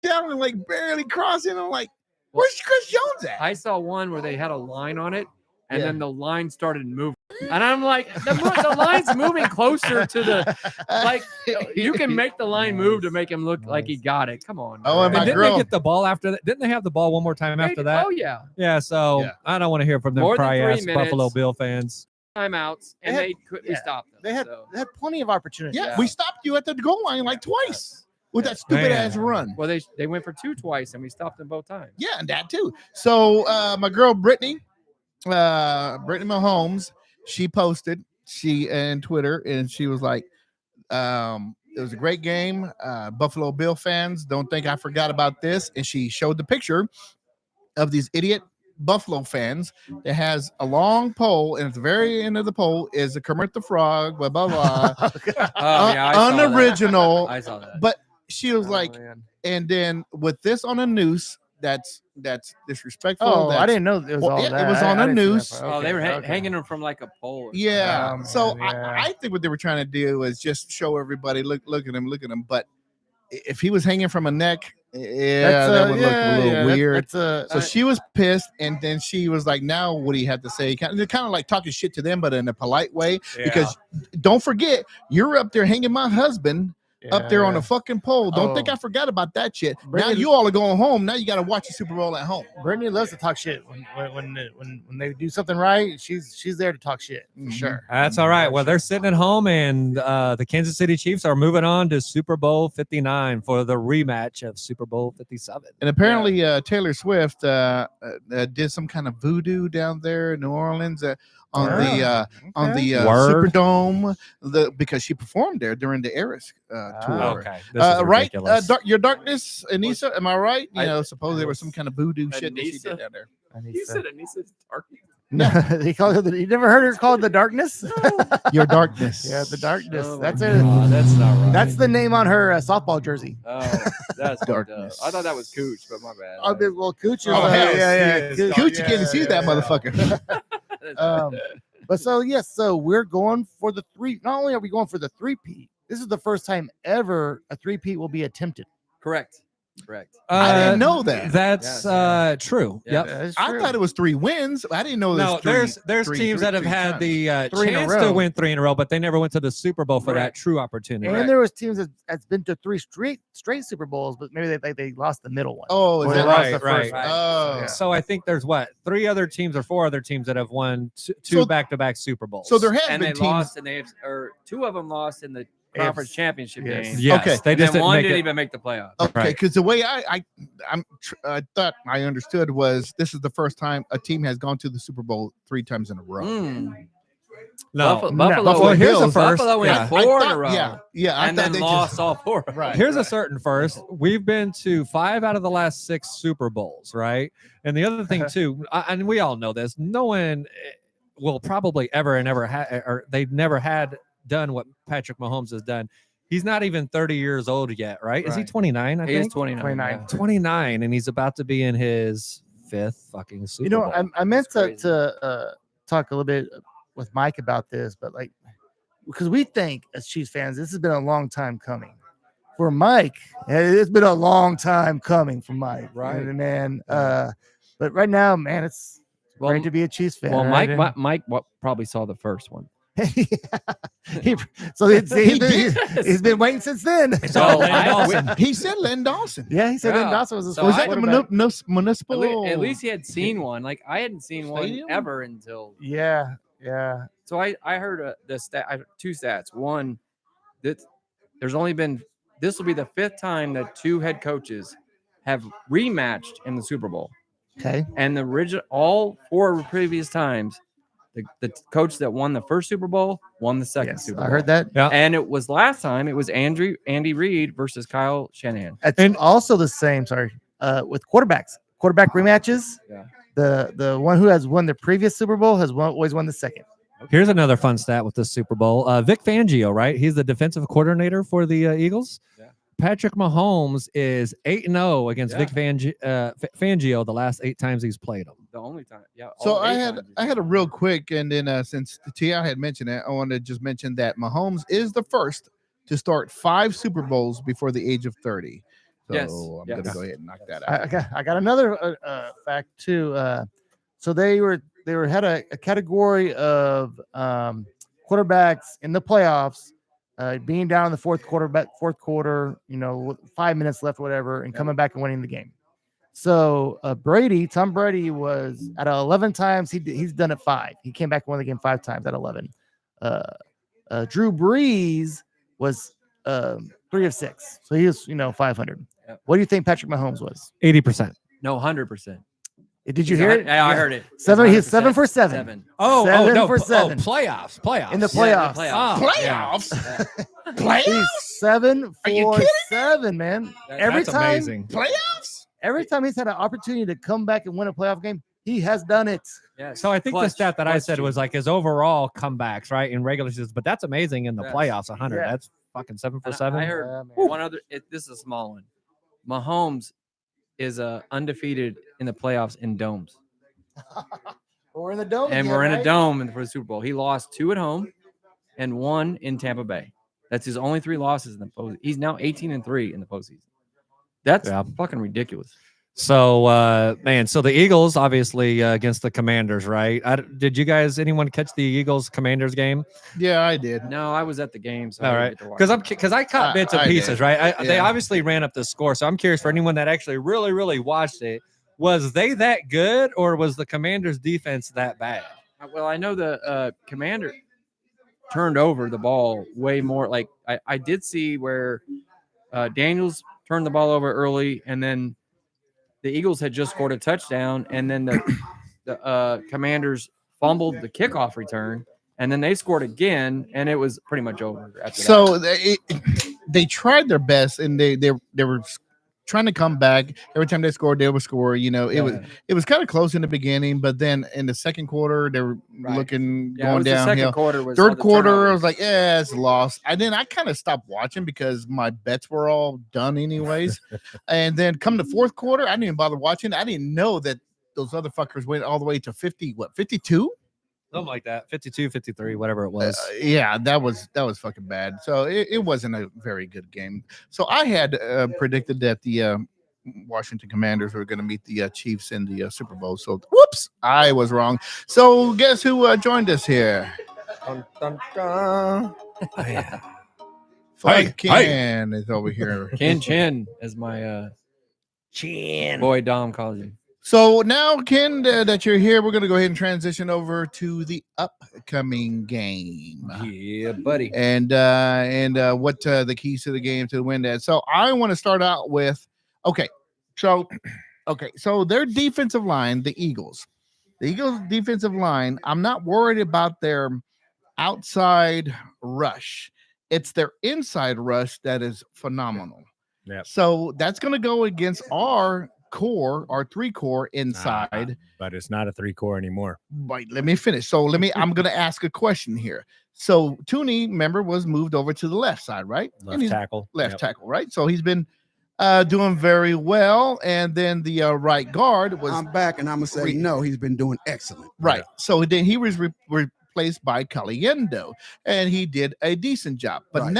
down and like barely crossing. I'm like, where's Chris Jones at? I saw one where they had a line on it, and Yeah. then the line started moving, and I'm like, the line's moving closer to the. Like, you can make the line move to make him look like he got it. Come on. Oh, man. and my And didn't girl- they get the ball after that? Didn't they have the ball one more time after that? Oh yeah, Yeah, so Yeah. I don't want to hear from them More than cry 3 ass Buffalo minutes. Bill fans. timeouts, and had- they couldn't yeah. stop them. They had plenty of opportunities. Yeah, we stopped you at the goal line like twice with that stupid Man. ass run. Well, they went for 2 twice, and we stopped them both times. Yeah, and that too. So my girl Brittany Mahomes, she posted and Twitter, and she was like, it was a great game. Buffalo Bill fans, don't think I forgot about this. And she showed the picture of these idiot Buffalo fans that has a long pole, and at the very end of the pole is a Kermit the Frog, blah blah blah. Oh yeah, I saw that. Unoriginal. I saw that. But she was Oh, like, man. and then with this on a noose, that's disrespectful. Oh, I that's- didn't know it was Well, all yeah, that. it was on I a didn't see that noose. part. Oh, they were Okay. hanging them from like a pole. or Yeah. Oh, So man, yeah. I think what they were trying to do was just show everybody, look at him. But if he was hanging from a neck, yeah, that would look a little weird. So she was pissed, and then she was like, "Now, what do you have to say?" Kind of like talking shit to them, but in a polite way. Because don't forget, you're up there hanging my husband up there on a fucking pole. Don't think Oh. I forgot about that shit. Now Brittany- you all are going home. Now you got to watch the Super Bowl at home. Brittany loves to talk shit when they do something right. She's there to talk shit for Mhm. sure. That's all right. Well, they're sitting at home, and the Kansas City Chiefs are moving on to Super Bowl 59 for the rematch of Super Bowl 57. And apparently, Taylor Swift did some kind of voodoo down there in New Orleans on the Word. Superdome, because she performed there during the Eras tour. Okay, this is Right, ridiculous. Your Darkness, Anissa, am I right? You I- know, supposedly there was some kind of voodoo shit that she Anissa? did down there. You said Anissa's darkness. No, they call it. You never heard her called the Darkness? Your Darkness. Yeah, the Darkness. Oh, That's my it. God, that's not right. That's the name on her softball jersey. Oh, that's Darkness. darkness. I thought that was Cooch, but my bad. Oh, well, Cooch is. Oh, hell yeah. Coochie can't see that motherfucker. But so yes, so we're going for the three. Not only are we going for the three-peat, this is the first time ever a three-peat will be attempted. Correct. I didn't know that. That's Yes, true. Yeah. Yep. That is I true. thought it was 3 wins. I didn't know No, there's there's teams that have had the Three in a chance to row. win 3 in a row, but they never went to the Super Bowl for that Correct. true opportunity. And there was teams that's been to 3 straight Super Bowls, but maybe they lost the middle one. Oh, Or is they that lost right, the first right. one. Oh, Yeah. So I think there's 3 other teams or 4 other teams that have won two So- back-to-back Super Bowls. so there has And been they teams. lost, and or 2 of them lost in the conference championship yes. game. yes, Okay. they And just then didn't one make didn't it. even make the playoffs. Okay, Right. because the way I thought I understood was this is the first time a team has gone to the Super Bowl 3 times in a row. Mm. No, Buffalo, No. Buffalo, Buffalo went- here's the Bills. first. Buffalo went yeah. 4 in a row. Yeah, I and thought then they lost just, all 4. right. Here's a certain first. We've been to 5 out of the last 6 Super Bowls, right? And the other thing too, and we all know this, no one will probably ever or they've never had done what Patrick Mahomes has done. He's not even 30 years old yet, right? Is he Right. 29? I He think is 29. 29. yeah. 29, and he's about to be in his 5th fucking Super You know, Bowl. I meant That's to talk a little bit with Mike about this, but because we think as Chiefs fans, this has been a long time coming. For Mike, it's been a long time coming for Mike, Right. man. But right now, man, it's Well, great to be a Chiefs fan. well, right? Mike probably saw the first one. So he's been waiting since then. It's all Well, Lane Dawson. He said Len Dawson. Yeah, he said Yeah. Lynn Dawson was his So Was first that the quarterback. municipal? At least he had seen one. Like I hadn't seen one Stadium? ever until. Yeah. So I heard 2 stats. One, that there's only been this will be the 5th time that 2 head coaches have rematched in the Super Bowl. Okay. And the original all 4 previous times, the coach that won the first Super Bowl won the second Yes, Super Bowl. I heard that. Yeah. And it was last time it was Andy Reid versus Kyle Shanahan. It's also the same. Sorry, with quarterbacks, quarterback rematches. Yeah. The one who has won the previous Super Bowl has always won the second. Here's another fun stat with this Super Bowl. Vic Fangio, right? He's the defensive coordinator for the Eagles. Yeah. Patrick Mahomes is 8-0 against Yeah. Vic Fangio the last 8 times he's played him. The only time. Yeah. So all I 8 had times. a real quick, and then since T.I. had mentioned it, I want to just mention that Mahomes is the first to start 5 Super Bowls before the age of 30. So Yes, I'm yes. gonna go ahead and knock that out. I got another fact too. So they had a category of quarterbacks in the playoffs, being down in the fourth quarter, you know, with 5 minutes left, whatever, and coming back and winning the game. So Tom Brady was at 11 times. He's done it 5. He came back and won the game 5 times at 11. Drew Brees was 3 of 6, so he was 500. Yep. What do you think Patrick Mahomes was? 80%. No, 100%. Did you hear it? Yeah, I heard it. He's 7 for 7. 7. Oh, 7 no, for 7. Playoffs. In the Yeah, playoffs. the playoffs. Oh, Playoffs? He's Playoffs? 7 Are you for kidding 7, man. That's amazing. Playoffs? Every time he's had an opportunity to come back and win a playoff game, he has done it. Yes. So I think the Clutch- stat that I clutch said was gene. like his overall comebacks, right, in regular seasons. But that's amazing in the Yes. playoffs, 100. Yeah. That's fucking 7 for And 7. I heard Yeah, man. one other. This is a small one. Mahomes is undefeated in the playoffs in domes, We're in the dome. and again, we're in a right? dome for the Super Bowl. He lost 2 at home and 1 in Tampa Bay. That's his only 3 losses in the postseason. He's now 18-3 in the postseason. That's Yeah. fucking ridiculous. So, man, so the Eagles obviously against the Commanders, right? Did you guys, anyone catch the Eagles Commanders game? Yeah, I did. No, I was at the game, so All I didn't right, get to watch because it. because I caught bits and I pieces, did. right? They Yeah. obviously ran up the score, so I'm curious for anyone that actually really watched it. Was they that good, or was the Commanders' defense that bad? Well, I know the Commander turned over the ball way more. Like I did see where Daniels turned the ball over early, and then the Eagles had just scored a touchdown, and then the Commanders fumbled the kickoff return, and then they scored again, and it was pretty much over after that. So they tried their best, and they were trying to come back. Every time they scored, they would score. It was kind of close in the beginning, but then in the second quarter, they were Right. looking Yeah, it going was the second downhill. quarter was all Third the quarter, I turnovers. was like, yeah, it's lost. And then I kind of stopped watching because my bets were all done anyways. And then come to fourth quarter, I didn't even bother watching. I didn't know that those other fuckers went all the way to 52? Something like that, 52, 53, whatever it was. Yeah, that was fucking bad. So it wasn't a very good game. So I had predicted that the Washington Commanders were going to meet the Chiefs in the Super Bowl. So whoops, I was wrong. So guess who joined us here? Dun, dun, dun. Fuck Ken is over here. Ken Chin, as my boy Dom calls you. So now, Ken, that you're here, we're going to go ahead and transition over to the upcoming game. Yeah, buddy. And what the keys to the game to win that. So I want to start out with so their defensive line, the Eagles defensive line, I'm not worried about their outside rush. It's their inside rush that is phenomenal. Yep. So that's going to go against our 3-core inside. But it's not a 3-core anymore. Right, let me finish. So I'm going to ask a question here. So Tooney, remember, was moved over to the left side, right? And Left he's tackle. left Yep. tackle, right? So he's been doing very well. And then the right guard was I'm back, and I'm gonna say no. He's been doing excellent. right. So then he was replaced by Caliendo, and he did a decent job. But Right.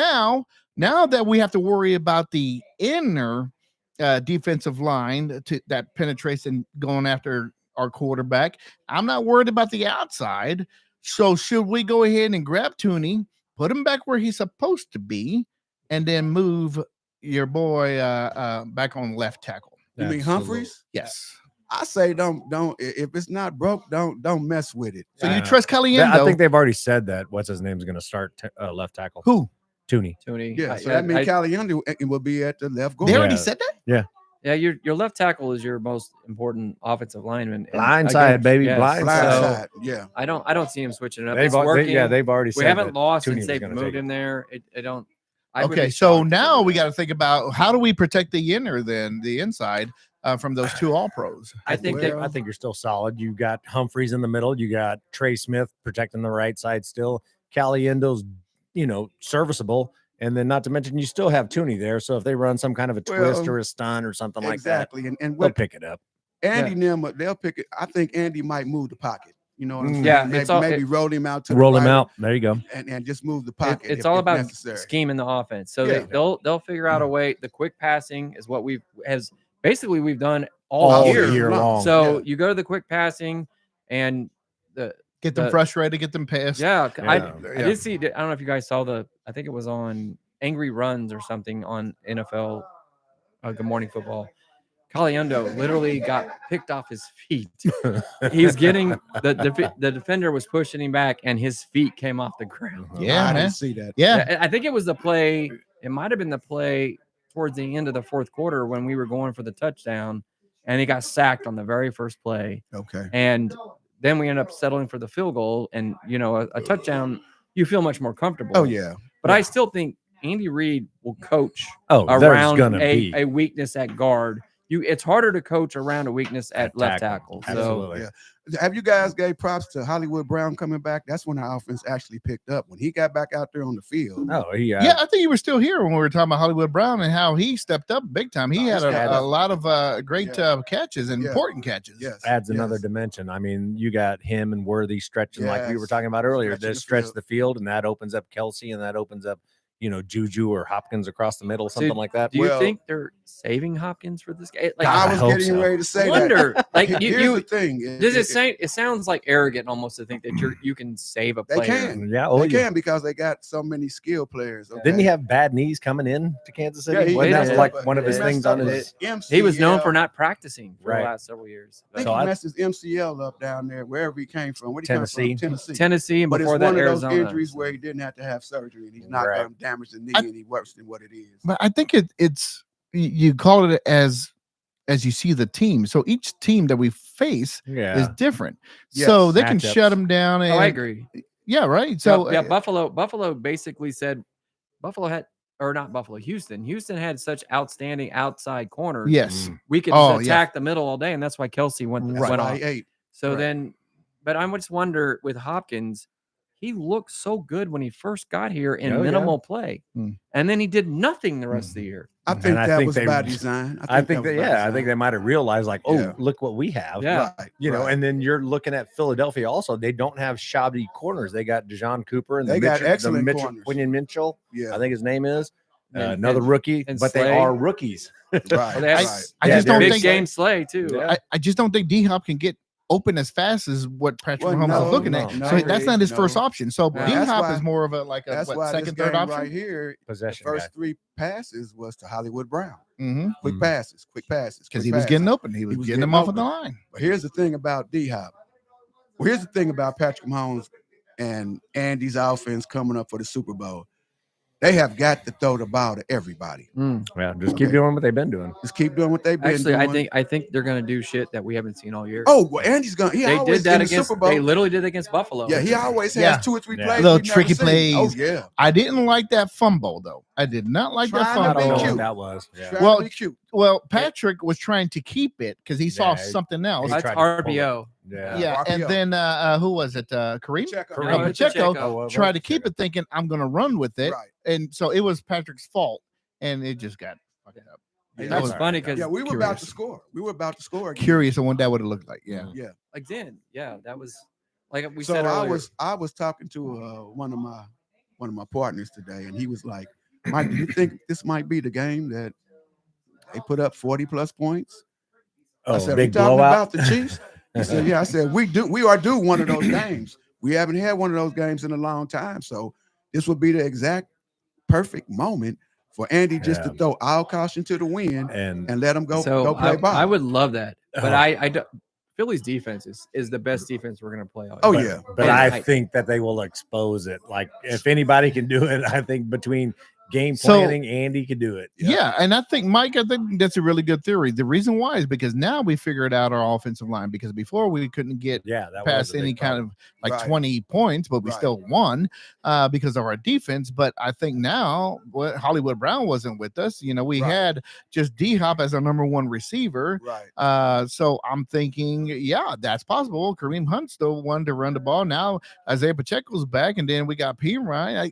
now that we have to worry about the inner defensive line that penetrates and going after our quarterback, I'm not worried about the outside. So should we go ahead and grab Tooney, put him back where he's supposed to be, and then move your boy back on left tackle? You mean Absolutely. Humphreys? Yes. I say don't. If it's not broke, don't mess with it. So you Yeah. trust Caliendo? I think they've already said that. What's his name's going to start left tackle? Who? Tooney. Yeah, so that means Caliendo will be at the left guard. They already Yeah. said that? Yeah, your left tackle is your most important offensive lineman. and Blind side, against- baby, yes, blind Blind so side, yeah. I don't see him switching it up. They've, It's al- they- working. yeah, they've already said We haven't that lost Tooney since was they've gonna moved take it. him there. I don't. I would Okay, be so shocked if they now do we that. got to think about how do we protect the inner then, the inside from those two all pros. I think Well, I think you're still solid. You got Humphreys in the middle. You got Trey Smith protecting the right side still. Caliendo's, serviceable. And then not to mention you still have Tooney there. So if they run some kind of a twist Well, or a stun or something like Exactly. And that, they'll what pick it up. Andy Nimmer, they'll pick it. I think Andy might move the pocket. You know what I'm saying? Yeah, maybe, it's all- maybe roll him out to Roll the him right out. There you go. and just move the pocket. It's if- all if about necessary. scheming the offense. So Yeah. they'll figure out a way. The quick passing is what we've done All all year year. long. So Yeah. you go to the quick passing, and Get them The- frustrated, get them pissed. yeah, I Yeah. did see. I don't know if you guys saw I think it was on Angry Runs or something on NFL Good Morning Football. Caliendo literally got picked off his feet. He's getting the defender was pushing him back, and his feet came off the ground. Yeah, I man. didn't see that. Yeah. I think it was the play. It might have been the play towards the end of the fourth quarter when we were going for the touchdown, and he got sacked on the very first play. Okay. And then we ended up settling for the field goal, and a touchdown. You feel much more comfortable. Oh yeah. But I still think Andy Reid will coach Oh, there's around gonna be a weakness at guard. It's harder to coach around a weakness at left tackle. So Absolutely. Yeah. Have you guys gave props to Hollywood Brown coming back? That's when our offense actually picked up. When he got back out there on the field. Oh, Yeah, I think you were still here when we were talking about Hollywood Brown and how he stepped up big time. He had he's got a lot of great catches and Yeah. important catches. Yes. adds another yes. dimension. I mean, you got him and Worthy stretching like we were Yes. talking about earlier. Stretching They the stretch field. the field, and that opens up Kelsey, and that opens up, Juju or Hopkins across the middle, something like that. do you Well- think they're saving Hopkins for this game? I I was hope getting so. ready to say that. wonder. Like Here's you the thing. does it say? It sounds like arrogant almost to think that you can save a They player. can. Yeah, oh, They yeah. can because they got so many skill players. Didn't he okay? have bad knees coming in to Kansas City? Yeah, he Wasn't that did, like but one of he his messed things up on his his? He was known MCL. for not practicing for Right. the last several years. I think So he I- messed his MCL up down there, wherever he came from. Where did he come Tennessee. from? Tennessee. Tennessee, and But it's before one that, of those Arizona. injuries where he didn't have to have surgery, and he's not Right. going to damage the knee any worse than what it is. But I think it's you call it as you see the team. So each team that we face is Yeah. different. Yes. So they can Matchups. shut them down. And, Oh, I agree. Yeah, right. So So Buffalo basically said Houston. Houston had such outstanding outside corners. yes. Mm. We could Oh, just yeah. attack the middle all day, and that's why Kelsey went That's Right. went why off. he ate. So Right. then, but I just wonder with Hopkins, he looked so good when he first got here in Oh, yeah. minimal play, Mm. and then he did nothing the rest of the year. I think I that think was they- by design. I think that, was by yeah, I think they design. might have realized, like, oh, Yeah. look what we have. Yeah. Right, And right. then you're looking at Philadelphia also. They don't have shoddy corners. They got DeJohn Cooper and They got excellent Mitchell, corners. Quinion Mitchell, yeah, I think his name is. And- Another and- rookie, and but they Slay. are rookies. right, Well, they have- right. I Yeah, just don't Big think game Slay too. Yeah. I just don't think D Hop can get open as fast as what Patrick Well, Mahomes no, is looking at. no, So no, that's not his first no. option. So Yeah. D That's Hop why- is more of a like a That's why second, this third game option. right here, the Possession first guy. 3 passes was to Hollywood Brown. Mm-hmm. Quick Mhm. passes, quick passes. Because quick he was passes. getting open. He was was getting them getting off of the open. line. But here's the thing about D Hop. Well, here's the thing about Patrick Mahomes and Andy's offense coming up for the Super Bowl. They have got to throw the ball to everybody. Mm. Yeah, just keep Okay. doing what they've been doing. Just keep doing what they've been Actually, doing. I think they're gonna do shit that we haven't seen all year. Oh, well, Andy's gonna. He they always did that in the against. Super Bowl. They literally did it against Buffalo. Yeah, he always has Yeah. 2 or 3 Yeah. plays. Little we've never tricky seen. plays. Oh yeah. I didn't like that fumble though. I did not like that Trying to I fumble. don't know cute. what that was. Yeah. Trying Well, to be cute. Well, Patrick was trying to keep it because he saw Yeah, something else. he that's tried to pull it. RPO. Yeah. Yeah, and RPO. then who was it? Kareem Pacheco. Kareem. No, Pacheco Pacheco. tried to keep it, thinking I'm going to run with it, Right. and so it was Patrick's fault, and it just got fucked up. Yeah, That was funny because Yeah, we were about to curious. score. We were about to score again. Curious on what that would have looked like. Yeah. Yeah. again, yeah, that was like we So said earlier. I was talking to one of my partners today, and he was like, "Mike, do you think this might be the game that they put up 40 plus points?" Oh, I said, big "We talking blowout. about the Chiefs?" He said, "Yeah." I said, "We are due one of those games. We haven't had one of those games in a long time, so this would be the exact perfect moment for Andy just to Yeah. throw all caution to the wind and and let him go so play ball." I would love that, but Oh. I don't. Philly's defense is the best defense we're going to play all Oh, year. yeah. But And I think that they will expose it. Like if anybody can do it, I think between game So- planning, Andy could do it. Yeah, and I think Mike, I think that's a really good theory. The reason why is because now we figured out our offensive line, because before we couldn't get Yeah, that past was a big any kind problem. of like Right. 20 points, but we Right. still won because of our defense. But I think now what Hollywood Brown wasn't with us. You know, we Right. had just D Hop as our number one receiver. Right. So I'm thinking, yeah, that's possible. Kareem Hunt still wanted to run the ball. Now Isaiah Pacheco's back, and then we got P. Ryan.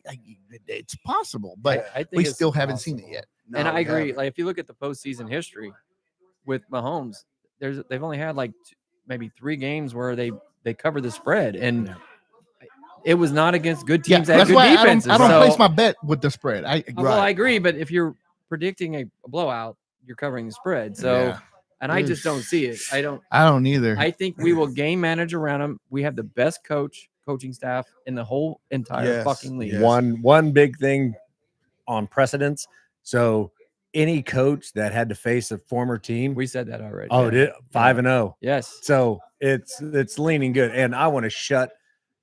It's possible, but I think we it's still haven't seen it yet. No, and I we agree. haven't. Like if you look at the postseason history with Mahomes, they've only had like maybe 3 games where they covered the spread, and Yeah. it was not against good Yeah, teams that had that's good why defenses. I don't So- place my bet with the spread. Well, I agree, but if you're predicting a blowout, you're covering the spread. So, Yeah. and I just don't see it. I don't either. I think we will game manage around them. We have the best coaching staff in the whole entire Yes, fucking league. yes. One big thing on precedence. So any coach that had to face a former team, We said that already. oh, yeah. did 5-0. Yes. So it's leaning good. And I want to shut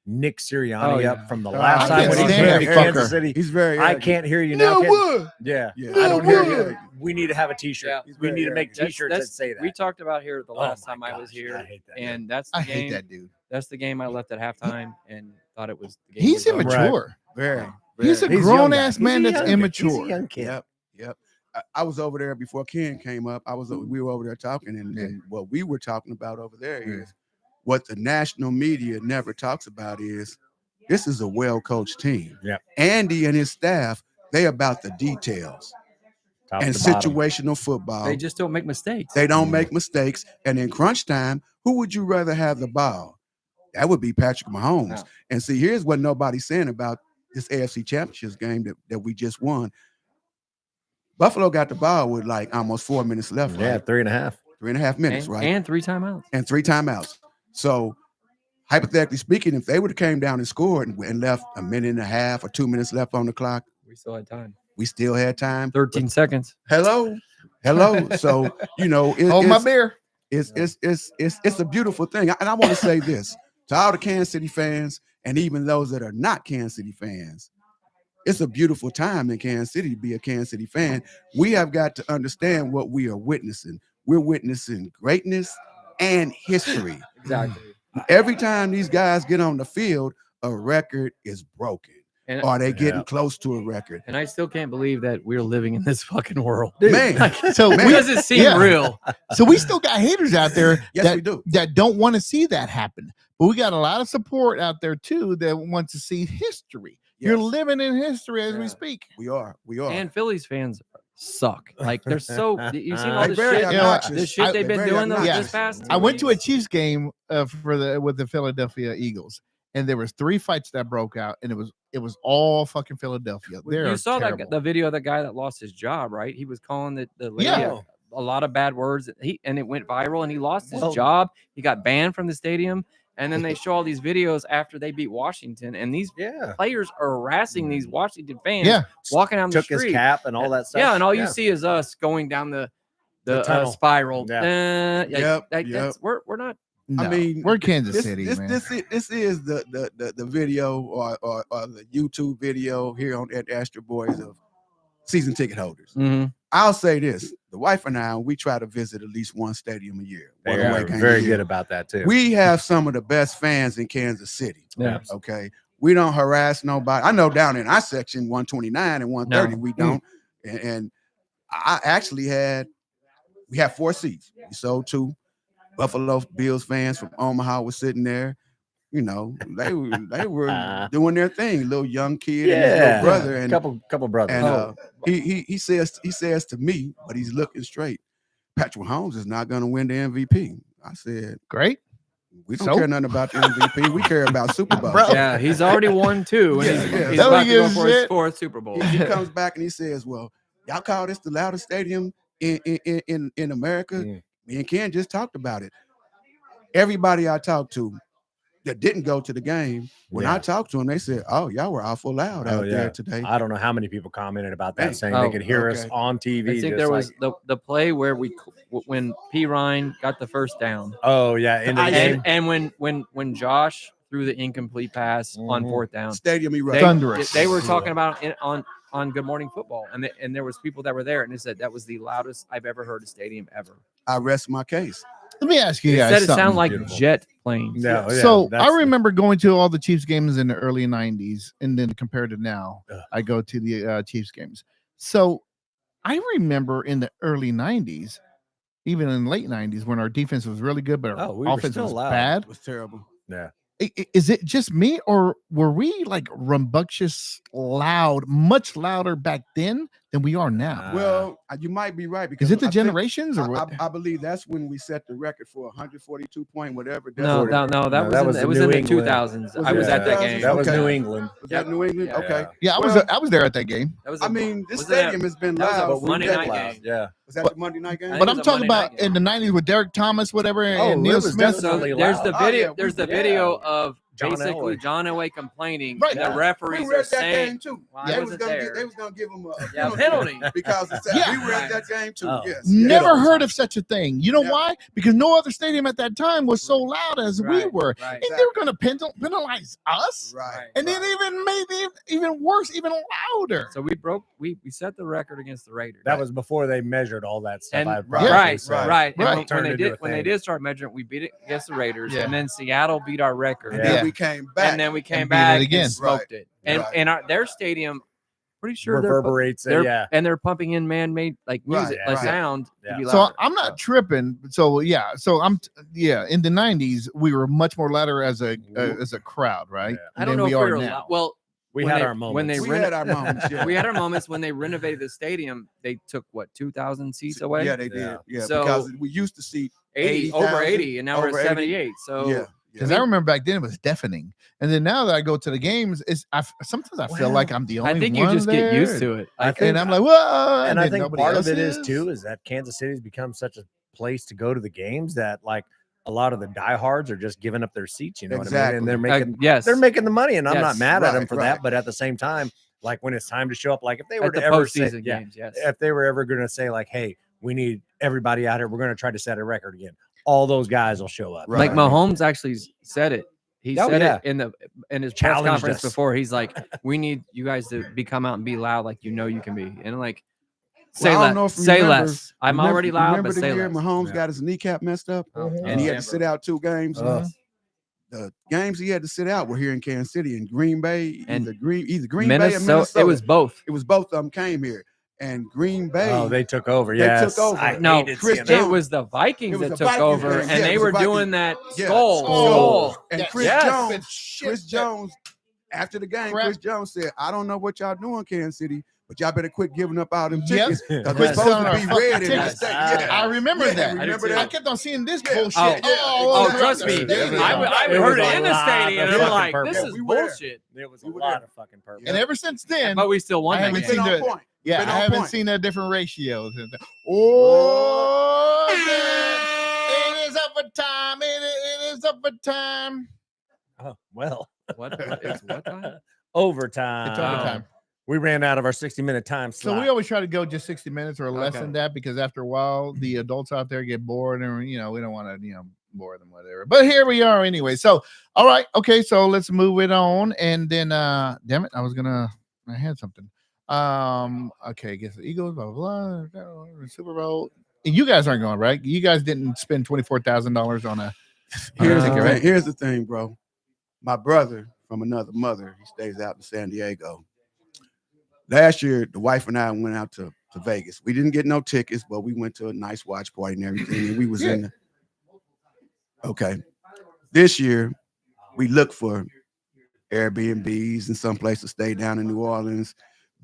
Nick Sirianni Oh, yeah. up from the I last time can't when he stand came to that Kansas fucker. City. He's very. I arrogant. can't hear you now. No Ken. wood. Yeah. Yeah. I don't hear wood. you. We need to have a t-shirt. Yeah. We need to make That's- t-shirts that that's- say that. We talked about here the Oh last my time I was gosh, here, I hate that. and that's the I game. hate that dude. That's the game I left at halftime and thought it was. The game He's was over. immature. Very. He's a He's grown young guy. ass He's man a that's young kid. He's a immature. young kid. Yep. Yep. I was over there before Ken came up. We were over there talking, and what we were talking about over there is what the national media never talks about is this is a well-coached team. Yep. Andy and his staff, they about the details Top and to bottom. situational football. They just don't make mistakes. They don't make mistakes. And in crunch time, who would you rather have the ball? That would be Patrick Mahomes. Yeah. And see, here's what nobody's saying about this AFC Championships game that we just won. Buffalo got the ball with like almost 4 minutes left. Yeah, Right? 3.5. 3.5 minutes, and, right? and 3 timeouts. And 3 timeouts. So hypothetically speaking, if they would have came down and scored and left a minute and a half or 2 minutes left on the clock, We still had time. we still had time. 13 seconds. Hello. So Hold my beer. it's a beautiful thing. And I want to say this to all the Kansas City fans and even those that are not Kansas City fans. It's a beautiful time in Kansas City to be a Kansas City fan. We have got to understand what we are witnessing. We're witnessing greatness and history. Exactly. Every time these guys get on the field, a record is broken. And, Or they getting Yeah. close to a record. and I still can't believe that we're living in this fucking world. Man, So It we, doesn't seem Yeah. real. so we still got haters out there yes, that we do. that don't want to see that happen. But we got a lot of support out there too that want to see history. You're Yes, living in history as we Yeah. speak. we are. We are. And Phillies fans suck. Like they're so. You've seen all They're this very shit. obnoxious. This shit they've been Very doing this obnoxious. past. I went to a weeks. Chiefs game with the Philadelphia Eagles, and there was 3 fights that broke out, and it was all fucking Philadelphia. They're You saw terrible. the video of the guy that lost his job, right? He was calling the lady Yeah. a lot of bad words. And it went viral, and he lost his Well- job. He got banned from the stadium. And then they show all these videos after they beat Washington, and these Yeah. players are harassing these Washington fans, Yeah. walking down the Took his street. cap and all that stuff. Yeah, and all you see is us going down the tunnel. spiral. Yeah. Yep, That's, we're not. I mean, we're Kansas this, City, this, man. this is the video or the YouTube video here on at Astro Boys of season ticket holders. Mhm. I'll say this: the wife and I, we try to visit at least one stadium a year. one They away are game a very year. good about that too. We have some of the best fans in Kansas City. Yeah. Okay. We don't harass nobody. I know down in our section 129 and 130, No. we don't. And I actually we had 4 seats. We sold 2. Buffalo Bills fans from Omaha was sitting there. You know, they were doing their thing. Little young kid and his yeah, little brother. And couple brothers. and he says to me, but he's looking straight. Patrick Mahomes is not going to win the MVP. I said, Great. we don't So? care nothing about the MVP. We care about Super Bowl. Bro. Yeah, he's already won 2, and Yeah, he's, yeah. he's Don't about to go give a for his shit. 4th Super Bowl. He comes back and he says, "Well, y'all call this the loudest stadium in America." Mm. Me and Ken just talked about it. Everybody I talked to, that didn't go to the game. When I talked to them, they said, "Oh, y'all were awful loud out there today." I don't know how many people commented about that, Hey. saying they could hear us on TV. I think there was the play where when P. Ryan got the first down. Oh yeah, in the game. And when Josh threw the incomplete pass on fourth down, stadium erupted. Thunderous. They were talking about it on Good Morning Football, and there was people that were there, and they said that was the loudest I've ever heard a stadium ever. I rest my case. Let me ask you They guys said it something. sounded like Beautiful. jet planes. No, yeah, So that's I the- remember going to all the Chiefs games in the early 90s, and then compared to now, I go to the Chiefs games. So I remember in the early 90s, even in the late 90s, when our defense was really good, but our we were offense still was loud. bad. It was terrible. Yeah. Is it just me, or were we like rambunctious loud, much louder back then than we are now? Well, you might be right, because Is it the I think- generations or what? I believe that's when we set the record for 142 point whatever. No, that was the in New the England. 2000s. Was I it was at that 2000s? game. That was Okay. New England. Was that New England? Yeah. Okay. Yeah, Well, I was there at that game. That was I mean, this wasn't that- stadium has been that was a loud. for Monday night decades. game. Yeah. Was that But- the Monday night game? I But think I'm it was talking Monday about night in the 90s with Derek Thomas, whatever, Oh, and Neil it was Smith. So definitely there's loud. the Oh, video. yeah, There's the yeah. video of John basically Elway. John Elway complaining, Right. and Yeah. the we referees were are at that saying, game too. Well, I they was wasn't gonna there. they was gonna give them a Yeah, penalty. because Yeah. we were at that game too. Oh. Yes. Never old heard times. of such a thing. You know Yeah. why? Because no other stadium at that time was so loud as we Right, were. right. And they were going to penalize us. Right. And then even made it even worse, even louder. So we set the record against the Raiders. That was before they measured all that stuff. and I right, probably right, said. right. And Right. when Turned they into a did thing. start measuring, we beat it against the Raiders, Yeah. and then Seattle beat our record, And Yeah. then we came back. and then we came And beat it back again. and smoked it. And Right. and their stadium, pretty sure they're Reverberates. they're and they're pumping in man-made like music, Right, like right. sound. Yeah. To be So louder. I'm not tripping. So yeah. So in the 90s, we were much more louder as a crowd, right? Yeah. I don't than know we if are we were now. well. We when had they- our moments. when they we reno- had our moments. Yeah. We had our moments when they renovated the stadium. They took what 2,000 seats away. Yeah, they did. Yeah. Yeah, So- because we used to see 80 over 80,000, 80, and now we're over at 80. 78. So yeah. Because I remember back then it was deafening, and then now that I go to the games, sometimes I feel Well, like I'm the only I think one you just get used there. to it. I And think, I'm like, whoa! and I then think nobody part else of it is too is that Kansas City's become such a place to go to the games that like a lot of the diehards are just giving up their seats. You know what I mean? Exactly. And they're making Yes, they're making the money, and I'm Yes. not mad at them Right, for right. that. But at the same time, like when it's time to show up, like if they were at the to ever say, postseason yeah, games. Yes, if they were ever going to say like, hey, we need everybody out here, we're going to try to set a record again. All those guys will show up. Right. like Mahomes actually said it. He Oh, said yeah. it in his press Challenged conference us. before. He's like, "We need you guys to come out and be loud, like you can be." And like, Well, say I don't know if you say remember- less. I'm already loud, Remember but the say year less. Mahomes Yeah. got his kneecap messed up, and he had to sit out 2 games. Ugh. The games he had to sit out were here in Kansas City and Green Bay, And either Green Bay and Minnesota. It was both. both of them came here, and Green Bay. Oh, they took over. They Yes. took over. I No, hated Chris seeing Jones. It was the Vikings It was that the took Vikings over, game. and Yeah, it they was were the doing Vikings. that Yeah. skull. And That Chris yes. Jones. shit, Chris Jones, after the game, Crap. Chris Jones said, "I don't know what y'all doing, Kansas City, but y'all better quit giving up all them Yep. tickets because Quit we're supposed selling to our be fucking red in the tickets. state." I remember Yeah, that. remember I I that? kept on seeing this Yeah. bullshit. Oh, all around trust the me, stadium. I It heard was it a in the lot stadium, of and I'm fucking like, purpose. this Yeah, is we were there. bullshit. It was a We were lot there. of fucking purpose. And ever since then, But we still won I that haven't game. seen Been on the- point. yeah, Been I on haven't point. seen the different ratios. Oh, man, it is up for time. It is up for time. Oh, well, What? It's what time? overtime. It's overtime. We ran out of our 60-minute time So slot. we always try to go just 60 minutes or less Okay. than that because after a while the adults out there get bored and we don't want to bore them whatever. But here we are anyway. So all right, okay, so let's move it on and then damn it, I had something. Okay, I guess the Eagles, blah blah blah, Super Bowl. And you guys aren't going, right? You guys didn't spend $24,000 on a Here's the ticket, thing. right? Here's the thing, bro. My brother from another mother, he stays out in San Diego. Last year, the wife and I went out to Vegas. We didn't get no tickets, but we went to a nice watch party and everything. And we was in the okay. This year, we looked for Airbnbs and some place to stay down in New Orleans.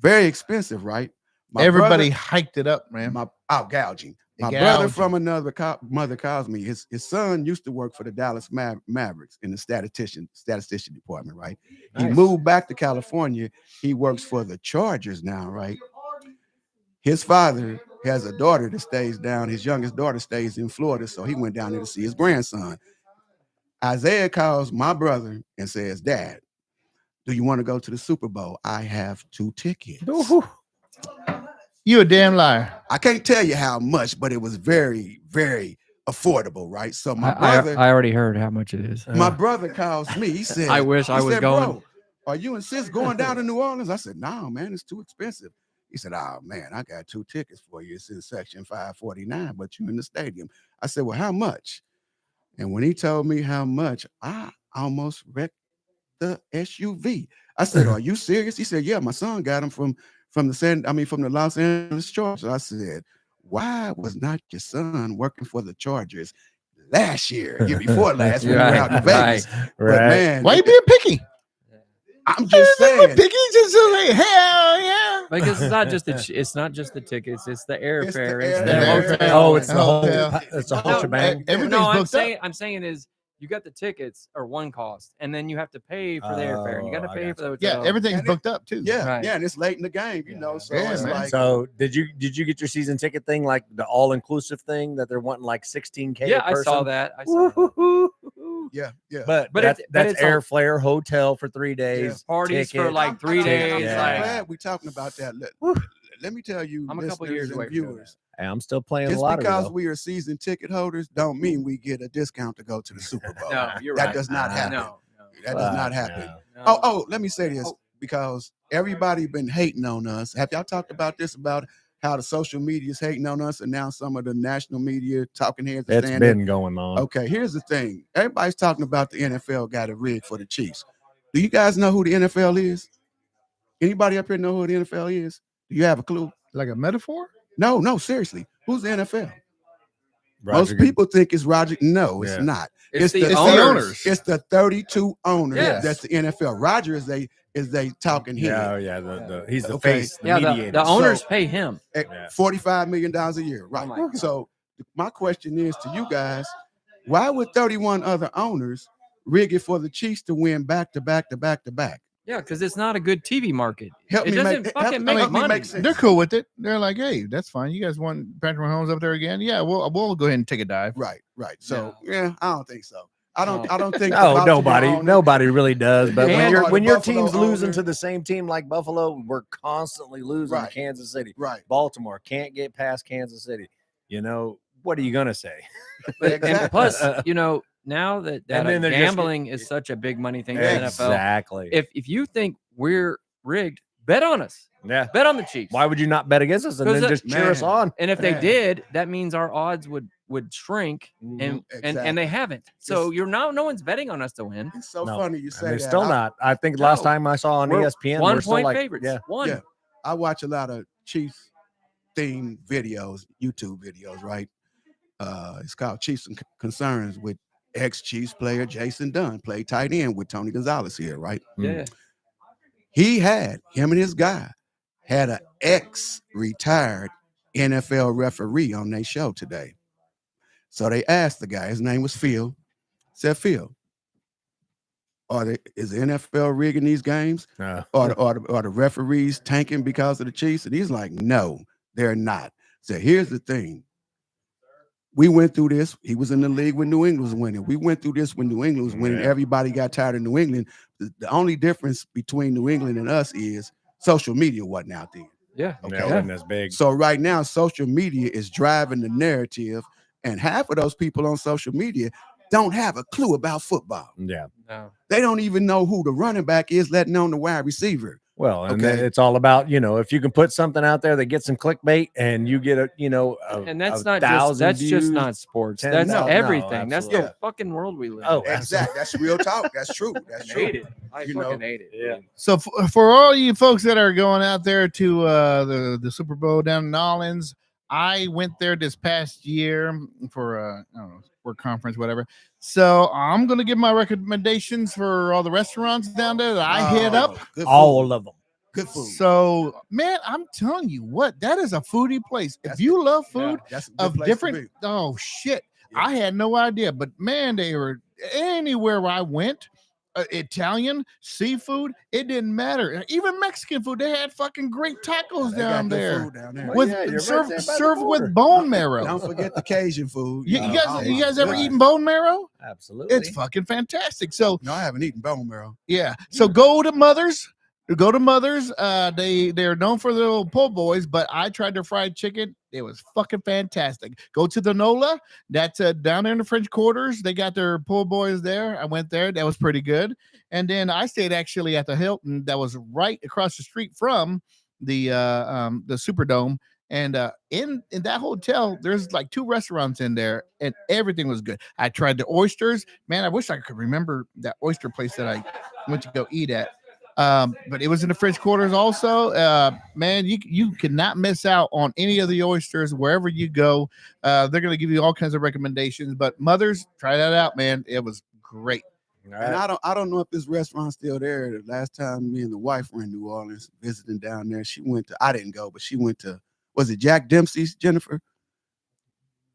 Very expensive, right? My Everybody brother- hyped it up, man. my gouging. My They brother gouged. from another mother calls me. His son used to work for the Dallas Mavericks in the statistician department, right? He Nice. moved back to California. He works for the Chargers now, right? His father has a daughter that stays down. His youngest daughter stays in Florida, so he went down there to see his grandson. Isaiah calls my brother and says, Dad, do you want to go to the Super Bowl? I have 2 tickets. You a damn liar. I can't tell you how much, but it was very, very affordable, right? So my I brother, already heard how much it is. my brother calls me. He said, I wish I was going. Bro, are you and sis going down to New Orleans? I said, no, man, it's too expensive. He said, oh, man, I got 2 tickets for you. It's in section 549, but you in the stadium. I said, well, how much? And when he told me how much, I almost wrecked the SUV. I said, are you serious? He said, yeah, my son got him from the Los Angeles Chargers. I said, why was not your son working for the Chargers last year before last when we were out in Vegas? But man, why you being picky? I'm just saying. Picky just like, hell yeah. Because it's not just the tickets, it's the airfare, It's it's the the airfare. hotel. Oh, it's the whole. Hotel. It's a whole No, shebang. Everything's No, booked up. I'm saying is you got the tickets are one cost, and then you have to pay for the airfare, and you got to Oh, I pay got for the Yeah, hotel. everything's And booked up too. Yeah, Right. yeah, and it's late in the game, you know. So Yeah, it's man. like, So did you get your season ticket thing, like the all inclusive thing that they're wanting like 16K? Yeah, a I saw person? that. I saw that. yeah. But it's- that's it's all- airfare, hotel for 3 days, Parties for ticket. like 3 I'm days. Yeah. Like, glad we're talking about that. Let me tell you, I'm a couple listeners years and away from viewers, Hey, I'm still playing just lottery. because though. we are season ticket holders, don't mean we get a discount to go to the Super Bowl. no, you're that right. does not happen. No, That does not happen. no. Oh, let me say this Oh. because everybody been hating on us. Have y'all talked about this? About how the social media is hating on us, and now some of the national media talking heads are It's saying been going on. okay, here's the thing. Everybody's talking about the NFL got a rig for the Chiefs. Do you guys know who the NFL is? Anybody up here know who the NFL is? Do you have a clue? Like a metaphor? No, seriously. Who's the NFL? Roger Most Good- people think it's Roger. No, it's Yeah. not. It's the it's the owners. owners. It's the 32 owners. Yes. That's the NFL. Roger is they talking Yeah, head oh, yeah. The he's the Okay. face, the Yeah, mediator. the owners So- pay him. at Yeah. $45 million a year. Right. my God. So my question is to you guys, why would 31 other owners rig it for the Chiefs to win back to back to back to back? Yeah, because it's not a good TV market. Help It me doesn't make fucking help- make help me money. make sense. They're cool with it. They're like, hey, that's fine. You guys want Patrick Mahomes up there again? Yeah, we'll go ahead and take a dive. Right. So yeah, I don't think so. I don't think No, the Baltimore nobody really does. But And- when your Buffalo team's losing owner- to the same team like Buffalo, we're constantly losing Right. to Kansas City. Right. Baltimore can't get past Kansas City. You know, what are you gonna say? And plus, now that And then they're just- gambling is such a big money thing in the NFL. Exactly. If you think we're rigged, bet on us. Yeah. Bet on the Chiefs. Why would you not bet against us and 'Cause then it- just cheer us Man. on? And if they Man. did, that means our odds would shrink, and Exactly. they haven't. So you're now no one's betting on us to win. It's so No. funny you And say they're that. still not. I think last No. time I saw on We're ESPN, 1 we're still point like, favorites. yeah. One. Yeah. I watch a lot of Chiefs themed videos, YouTube videos, right? It's called Chiefs and Concerns with ex-Chiefs player Jason Dunn, played tight end with Tony Gonzalez here, right? Yeah. Him and his guy had an ex-retired NFL referee on their show today. So they asked the guy, his name was Phil, said, Phil, is the NFL rigging these games? Are the referees tanking because of the Chiefs? And he's like, no, they're not. So here's the thing. We went through this. He was in the league when New England was winning. We went through this when New England was winning. Yeah. Everybody got tired of New England. The only difference between New England and us is social media wasn't out there. Yeah. Okay. Yeah, wasn't as big. So right now, social media is driving the narrative, and half of those people on social media don't have a clue about football. Yeah. No. They don't even know who the running back is, letting alone the wide receiver. Well, and Okay. it's all about, if you can put something out there that gets some clickbait and you get And that's not just not sports. 10 That's no, everything. That's absolutely. the fucking world we live in. Oh, Exactly. That's real talk. That's true. That's I true. hate it. I You fucking know, hate it. Yeah. So for all you folks that are going out there to the Super Bowl down in New Orleans, I went there this past year for I don't know, work conference, whatever. So I'm gonna give my recommendations for all the restaurants down there that I hit up. Good food. All of them. Good food. So man, I'm telling you what, that is a foodie place. If That's- you love food That's a good of place to different, be. oh shit, Yeah. I had no idea. But man, they were anywhere I went. Italian, seafood, it didn't matter. Even Mexican food, they had fucking great tacos They down got good there. food down there. Well, With yeah, you're right served there by the served border. with bone marrow. Don't forget the Cajun food. You, know. you guys, Oh you my guys ever God. eaten bone marrow? Absolutely. It's fucking fantastic. So No, I haven't eaten bone marrow. yeah, so go to Mother's. Go to Mother's. They're known for their little po' boys, but I tried their fried chicken. It was fucking fantastic. Go to the Nola. That's down there in the French Quarters. They got their po' boys there. I went there. That was pretty good. And then I stayed actually at the Hilton that was right across the street from the Superdome. And in that hotel, there's like 2 restaurants in there, and everything was good. I tried the oysters. Man, I wish I could remember that oyster place that I went to go eat at. But it was in the French Quarters also. Man, you cannot miss out on any of the oysters wherever you go. They're going to give you all kinds of recommendations. But Mother's, try that out, man. It was great. All And right. I don't know if this restaurant's still there. The last time me and the wife were in New Orleans visiting down there, she went to, I didn't go, but she went to, was it Jack Dempsey's, Jennifer?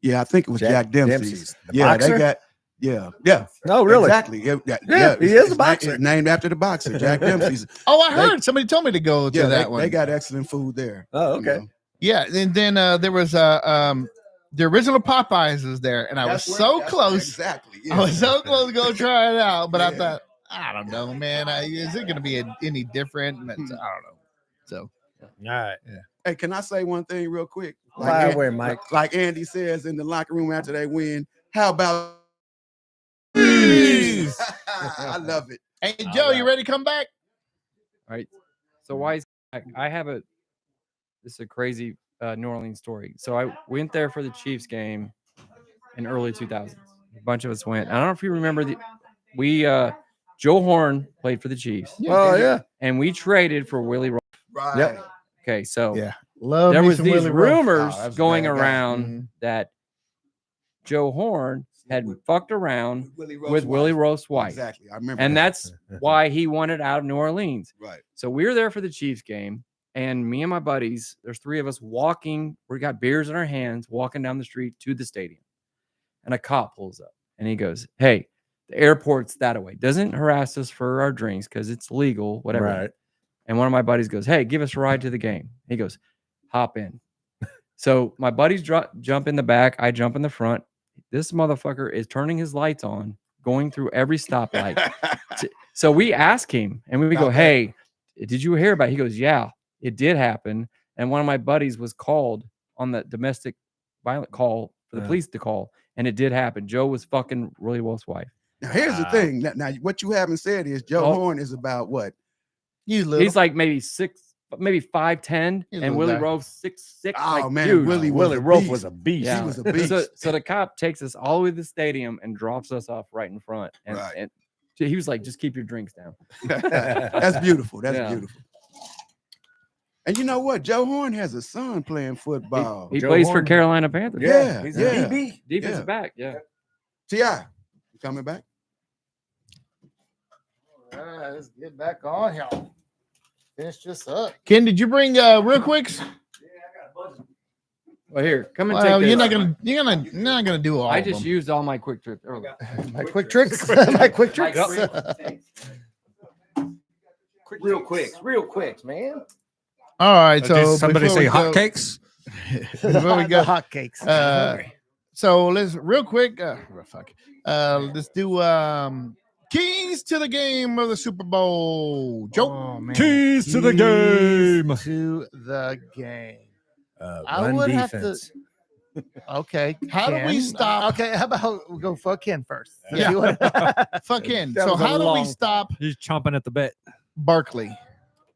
Yeah, I think it was Jack Dempsey's. The Yeah, boxer? they got, yeah. No, really. Exactly. Yeah, he it's- is a it's boxer. It's named after the boxer, Jack Dempsey's. Oh, I heard somebody told me to go to Yeah, that one. they got excellent food there. Oh, you okay. know. Yeah, and then there was the original Popeyes was there, and I was so close. Exactly. I was yeah. so close to go try it out, but I Yeah. thought, I don't know, man. Is it going to be any different? But I don't know. So All right. Hey, can I say one thing real quick? Fire An- away, Mike. Like Andy says in the locker room after they win, how about I love it. hey, Joe, you ready to come back? All right. So why? I have a. This is a crazy New Orleans story. So I went there for the Chiefs game in early 2000s. A bunch of us went. I don't know if you remember we Joe Horn played for the Chiefs, Oh, yeah. and we traded for Willie Rowe. Right. Yep. Okay, so Yeah. Love there me was some these Willie Rowe. rumors Oh, that's a going bad guy. around Mhm. that Joe Horn had fucked around with Willie Rowe's wife. Exactly. I remember. And that. that's why he wanted out of New Orleans. right. So we were there for the Chiefs game, and me and my buddies, there's 3 of us walking. We got beers in our hands, walking down the street to the stadium. And a cop pulls up and he goes, "Hey, the airport's that way. Doesn't harass us for our drinks because it's legal, whatever." Right. And one of my buddies goes, "Hey, give us a ride to the game." He goes, "Hop in." So my buddies jump in the back. I jump in the front. This motherfucker is turning his lights on, going through every stoplight. So we ask him and we go, "Hey, did you hear about it?" He goes, "Yeah, it did happen." And one of my buddies was called on the domestic violent call for the police to call. And it did happen. Joe was fucking Willie Wolf's wife. Now here's the thing. Now what you haven't said is Joe Oh. Horn is about what? You little. He's like maybe 5'10", He's a and little Willie guy. Rowe 6'6". Oh like, man, dude. Willie Willie was a Rowe beast. was a beast. Yeah. He was a beast. So the cop takes us all the way to the stadium and drops us off right in front. And, Right. and he was like, "Just keep your drinks down." That's beautiful. That's Yeah. beautiful. And you know what? Joe Horn has a son playing football. He Joe plays for Horn. Carolina Panthers. Yeah, He's yeah. a DB. Defensive Yeah. back. Yeah. T.I. you coming back? All right, let's get back on here. Finish this up. Ken, did you bring real quicks? Well, here, come and Well, take you're this. not gonna do all I of just them. used all my quick trips earlier. My quick tricks. My quick tricks. Real quick, man. All right, so Did somebody before say we go- hotcakes? before we The go, hotcakes. so let's real quick. Let's do keys to the game of the Super Bowl. Joe, Oh, man. Keys to the game. To the game. I Run would have to- defense. Okay. How do we Ken. stop- Okay. How about we go fuck Ken first? Yeah. See what- fuck in. That So was a how do we long- stop He's chomping at the bit. Barkley?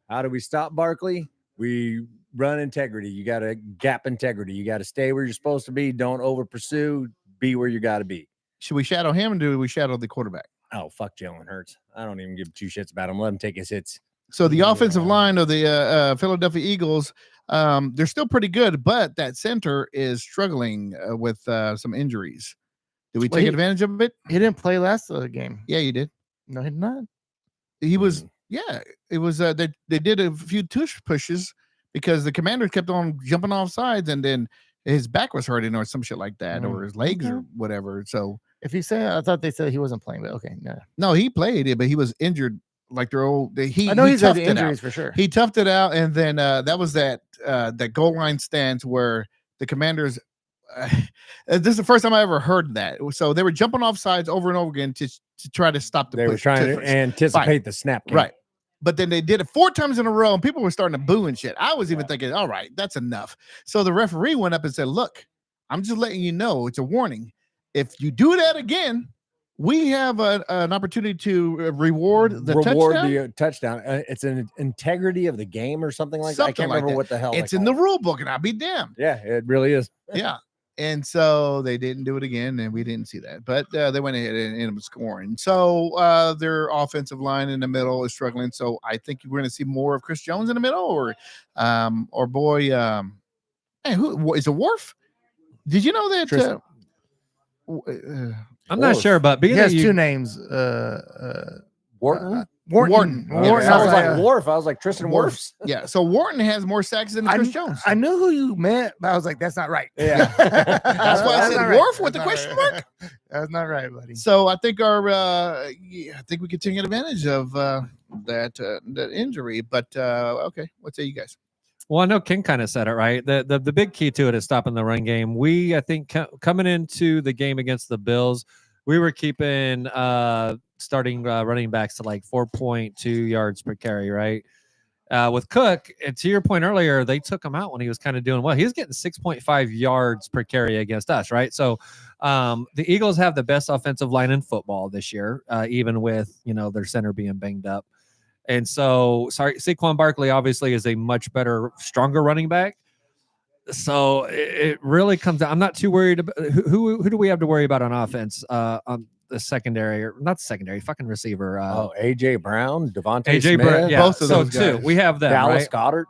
How do we stop Barkley? We run integrity. You got to gap integrity. You got to stay where you're supposed to be. Don't over pursue. Be where you got to be. Should we shadow him, or do we shadow the quarterback? Oh, fuck Jalen Hurts. I don't even give 2 shits about him. Let him take his hits. So the offensive Yeah. line of the Philadelphia Eagles, they're still pretty good, but that center is struggling with some injuries. Did we Well, take he- advantage of it? He didn't play last game. Yeah, you did. No, he did not. He was. Yeah, it was. They did a few tush pushes because the Commanders kept on jumping off sides, and then his back was hurting or some shit like that, or his legs or Okay. whatever. So If you say, I thought they said he wasn't playing, but okay, no. no, he played it, but he was injured. Like their old, I know he's had toughed it out. injuries for sure. He toughed it out, and then that was that goal line stance where the Commanders. This is the first time I ever heard that. So they were jumping off sides over and over again to try to stop the They were push. trying to anticipate the snap count. Right. But then they did it 4 times in a row, and people were starting to boo and shit. I was even thinking, all right, that's enough. So the referee went up and said, look, I'm just letting you know, it's a warning. If you do that again, we have an opportunity to reward the touchdown. Touchdown. It's an integrity of the game or something like that. I Something can't like remember that. what the hell It's they in the call it. rule book, and I'll be damned. Yeah, it really is. Yeah. And so they didn't do it again, and we didn't see that. But they went ahead and ended up scoring. So their offensive line in the middle is struggling. So I think we're going to see more of Chris Jones in the middle, or boy, hey, who is it? Wharf? Did you know that? Tristan. I'm not sure, but He being has that you, 2 names. Wharton. Wharton. Yeah, Wharton. I I was like, like Wharf. I was like Tristan Wharf. Wharfs. Yeah. So Wharton has more sacks than Chris Jones. I knew who you meant, but I was like, that's not right. Yeah. That's why I That's said not right. Wharf with the That's question not mark. right. That's not right, buddy. So I think I think we could take advantage of that injury. But okay, what say you guys? well, I know King kind of said it right. The big key to it is stopping the run game. I think coming into the game against the Bills, we were keeping starting running backs to like 4.2 yards per carry, right? With Cook, and to your point earlier, they took him out when he was kind of doing well. He was getting 6.5 yards per carry against us, right? So the Eagles have the best offensive line in football this year, even with their center being banged up. And so, Saquon Barkley obviously is a much better, stronger running back. So it really comes down. I'm not too worried about who do we have to worry about on offense, on the secondary, or not secondary, fucking receiver. AJ Brown, Devontae AJ Smith, Brown, yeah. both of those two. guys. We have them, Dallas right? Goddard.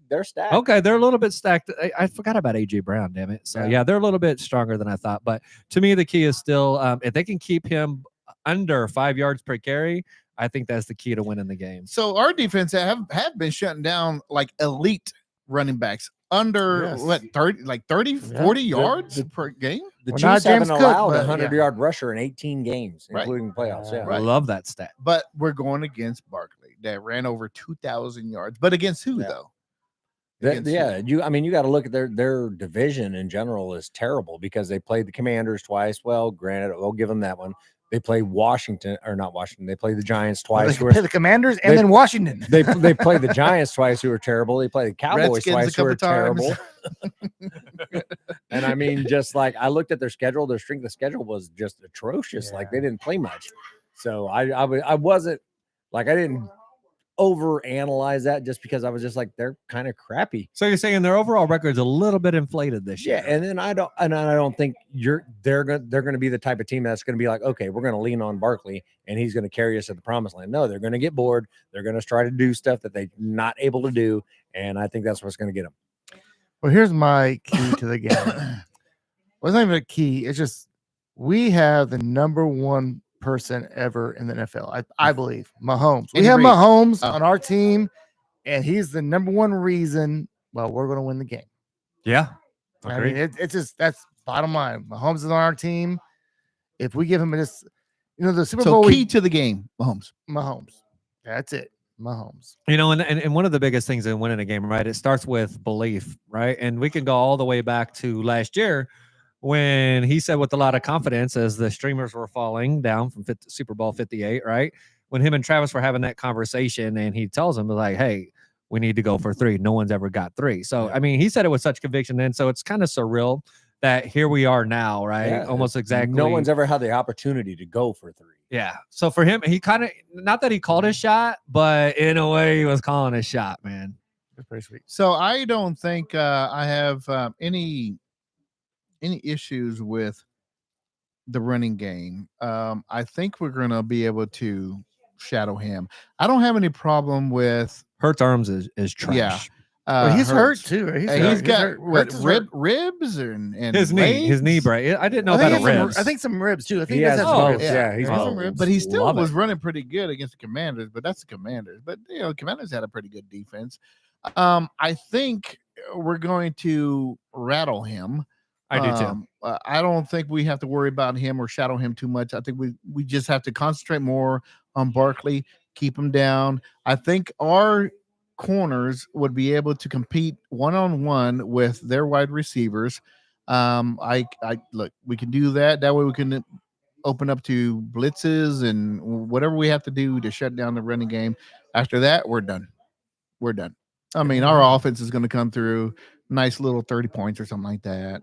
They're stacked. Okay, they're a little bit stacked. I forgot about AJ Brown, damn it. So yeah, they're a little bit stronger than I thought. But to me, the key is still if they can keep him under 5 yards per carry, I think that's the key to winning the game. So our defense have been shutting down like elite running backs under Yes. what 30 like 30 Yeah. 40 yards per game. The Well, not Chiefs haven't James Cook, allowed but a 100-yard rusher in 18 games, Right. including playoffs. Yeah. Right. Love that stat. But we're going against Barkley that ran over 2,000 yards. But against who Yeah. though? That- yeah, you got to look at their division in general is terrible because they played the Commanders twice. Well, granted, we'll give them that one. They play Washington, or not Washington. They play the Giants twice. They play the Commanders and they- then Washington. They played the Giants twice, who were terrible. They played the Cowboys Redskins a twice, who were couple times. terrible. And I mean, just like I looked at their schedule, their strength of schedule was just atrocious. Like they didn't play much. So I wasn't like I didn't overanalyze that just because I was just like they're kind of crappy. So you're saying their overall record's a little bit inflated this year? Yeah, and then I don't think they're going to be the type of team that's going to be like, okay, we're going to lean on Barkley and he's going to carry us to the promised land. No, they're going to get bored. They're going to try to do stuff that they're not able to do, and I think that's what's going to get them. Well, here's my key to the game. Well, it's not even a key. It's just we have the number one person ever in the NFL. I believe Mahomes. We Andy have Reid. Mahomes Oh. on our team, and he's the number one reason why we're going to win the game. Yeah. I mean, it's just that's bottom line. Mahomes is on our team. If we give him this, the Super So Bowl, key to the game, Mahomes. Mahomes. That's it. Mahomes. And one of the biggest things in winning a game, right? It starts with belief, right? And we can go all the way back to last year when he said with a lot of confidence as the streamers were falling down from Super Bowl 58, right? When him and Travis were having that conversation and he tells him like, hey, we need to go for 3. No one's ever got 3. So, I mean, he said it with such conviction. And so it's kind of surreal that here we are now, right? Yeah, Almost exactly. No one's ever had the opportunity to go for 3. Yeah. So for him, he kind of, not that he called his shot, but in a way he was calling his shot, man. That's pretty sweet. So I don't think I have any issues with the running game. I think we're going to be able to shadow him. I don't have any problem with Hurt's arms is trash. Yeah. Well, he's hurt Hurts. too. Right? He's got hurt. what, Hurts is hurt. ribs and His knee legs? break. I didn't know I about think, a he has ribs. some, I think some ribs too. I think He he has has both. ribs. Yeah, he's has both. some ribs. But he still Love was it. running pretty good against the Commanders. But that's the Commanders. But Commanders had a pretty good defense. I think we're going to rattle him. I do too. I don't think we have to worry about him or shadow him too much. I think we just have to concentrate more on Barkley, keep him down. I think our corners would be able to compete one-on-one with their wide receivers. I look, we can do that. That way we can open up to blitzes and whatever we have to do to shut down the running game. After that, we're done. We're done. I mean, our offense is going to come through nice little 30 points or something like that.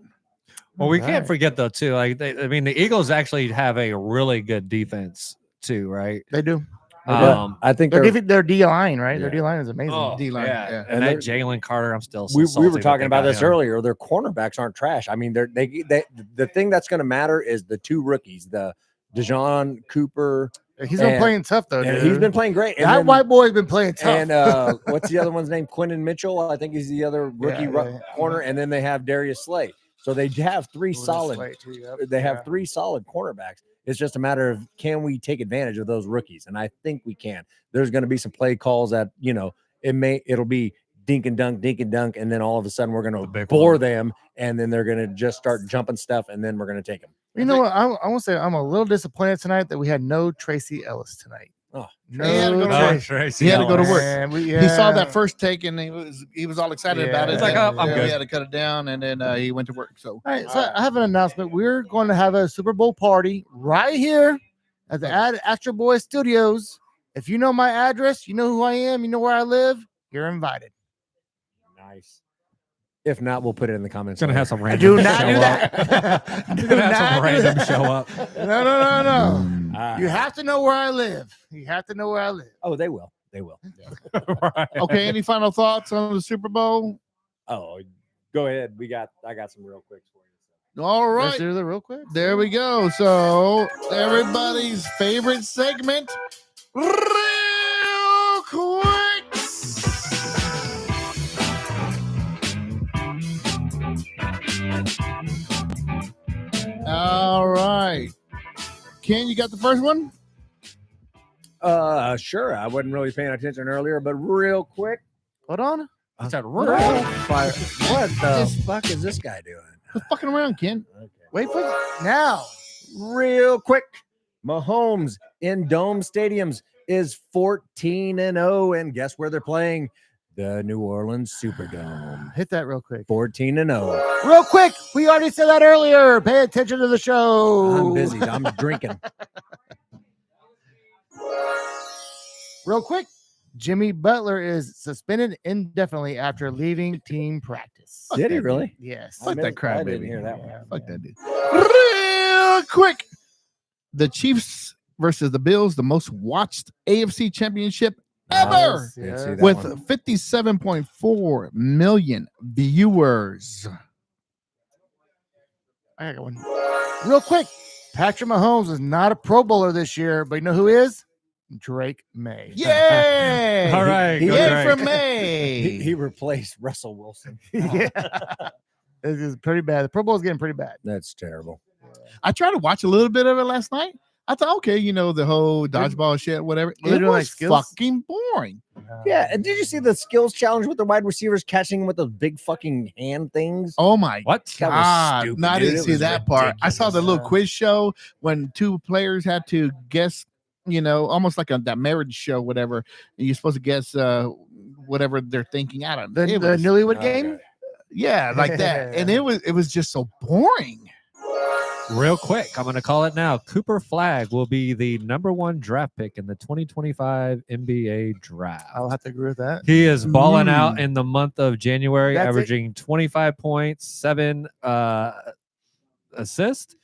Well, we can't forget though too. Like, I mean, the Eagles actually have a really good defense too, right? They do. I think Their D line, right? Their Yeah. D line is amazing. Oh, D-line, yeah. And that Jalen Carter, I'm still. So we salty were that talking they about got this him. earlier. Their cornerbacks aren't trash. I mean, the thing that's going to matter is the two rookies, the Dejon Cooper. He's been playing tough though. And Dude. he's been playing great. And that then- white boy's been playing tough. And what's the other one's name? Quinton Mitchell. I think he's the other rookie Yeah. corner. And then they have Darius Slay. So they have three solid. They have three solid cornerbacks. It's just a matter of can we take advantage of those rookies, and I think we can. There's going to be some play calls that it'll be dink and dunk, and then all of a sudden we're going to bore them, and then they're going to just start jumping stuff, and then we're going to take them. You know what? I want to say I'm a little disappointed tonight that we had no Tracy Ellis tonight. Oh, no, He had to go to work. Tracy He had to go to Ellis. work. Man, He saw that first take and he was all excited about it. Yeah. It's like, and oh, I'm he good. had to cut it down, and then he went to work. So All right, so I have an announcement. We're going to have a Super Bowl party right here at the Astro Boy Studios. If you know my address, you know who I am, you know where I live, you're invited. Nice. If not, we'll put it in the comments. It's gonna have later. some random. Do not show do up. that. It's Do gonna have not some do random that. show up. No. All You right. have to know where I live. You have to know where I live. Oh, they will. They will. Right. okay, any final thoughts on the Super Bowl? Oh, go ahead. I got some real quick for you. All Let's right, do it real quick. there we go. So everybody's favorite segment, real quick. All right, Ken, you got the first one? Sure. I wasn't really paying attention earlier, but real quick. Hold on. I said, What the fuck is this guy doing? Quit fucking around, Ken. Okay. Wait for now. Real quick. Mahomes in dome stadiums is 14-0, and guess where they're playing? The New Orleans Superdome. Hit that real quick. 14-0. Real quick. We already said that earlier. Pay attention to the show. I'm busy. I'm drinking. Real quick. Jimmy Butler is suspended indefinitely after leaving team practice. Did he really? Yes. Fuck that crap, I didn't baby. hear that one. Fuck that dude. Real quick. The Chiefs versus the Bills, the most watched AFC championship ever, Yes, Didn't see yes. that with one. 57.4 million viewers. I got one. Real quick. Patrick Mahomes is not a Pro Bowler this year, but you know who is? Drake May. Yay! All right, He- go Yay Drake. for May. He replaced Russell Wilson. Yeah. This is pretty bad. The Pro Bowl is getting pretty bad. That's terrible. I tried to watch a little bit of it last night. I thought, okay, the whole dodgeball shit, whatever. Were they It doing, like, was skills? fucking boring. Yeah, and did you see the skills challenge with the wide receivers catching with those big fucking hand things? Oh my What? That was God. stupid, No, I dude. didn't It see was that part. I saw the little ridiculous. quiz show when two players had to guess, almost like that marriage show, whatever. And you're supposed to guess whatever they're thinking. I don't know. The It was- Newlywed Okay. game? yeah, like that. And it was just so boring. Real quick, I'm going to call it now. Cooper Flagg will be the #1 draft pick in the 2025 NBA draft. I'll have to agree with that. He is balling out in the month of January, That's it. averaging 25 points, 7 assists,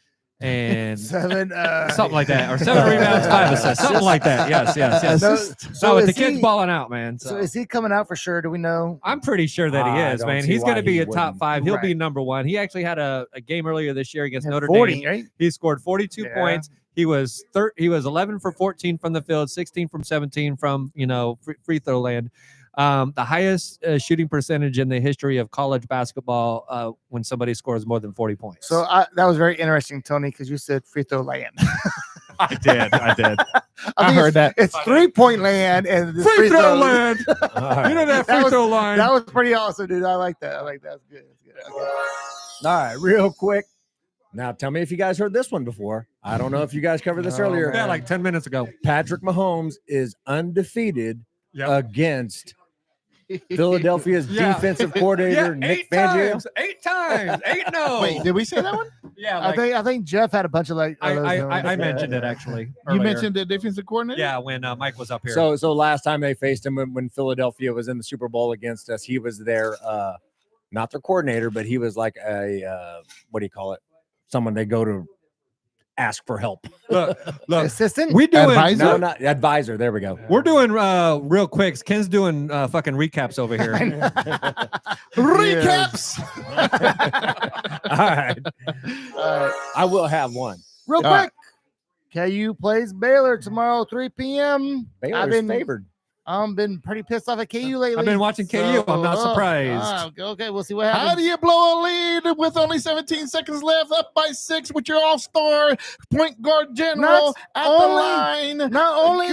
and Seven. something like that, or 7 rebounds, 5 assists, something like that. Yes. So, So the is kid's he, balling out, man. so is he coming out for sure? Do we know? I'm pretty sure that he I is, don't man. see He's going to why be he a top wouldn't. 5. He'll be Right. #1. He actually had a game earlier this year against Notre 40, Dame. right? He scored 42 Yeah. points. He was 11 for 14 from the field, 16 from 17 from free throw land. The highest shooting percentage in the history of college basketball when somebody scores more than 40 points. So that was very interesting, Tony, because you said free throw land. I did. I think heard that. It's 3-point land and the Free throw throws. land. All right. You know that That free was- throw line. That was pretty awesome, dude. I like that. That's good. That's good. Okay. All right, real quick. Now, tell me if you guys heard this one before. I don't know if you guys covered this No, earlier. yeah, like 10 minutes ago. Patrick Mahomes is undefeated Yep. against Philadelphia's Yeah. defensive coordinator, Nick Fangio. 8 times. 8-0. Wait, did we say that one? Yeah, like, I think Jeff had a bunch of like. I mentioned it actually. You earlier. mentioned the defensive coordinator. Yeah, when Mike was up here. So last time they faced him when Philadelphia was in the Super Bowl against us, he was their not their coordinator, but he was like a what do you call it? Someone they go to ask for help. look, assistant. we doing Advisor? No, not advisor. There we go. we're doing real quick. Ken's doing fucking recaps over here. Recaps. All right. I will have one. Real All quick. KU plays Baylor tomorrow, 3 p.m. Baylor's favored. I've been pretty pissed off at KU lately. I've been watching KU. I'm not surprised. Okay, we'll see what happens. How do you blow a lead with only 17 seconds left, up by 6 with your all-star point guard general Not at the line? Not only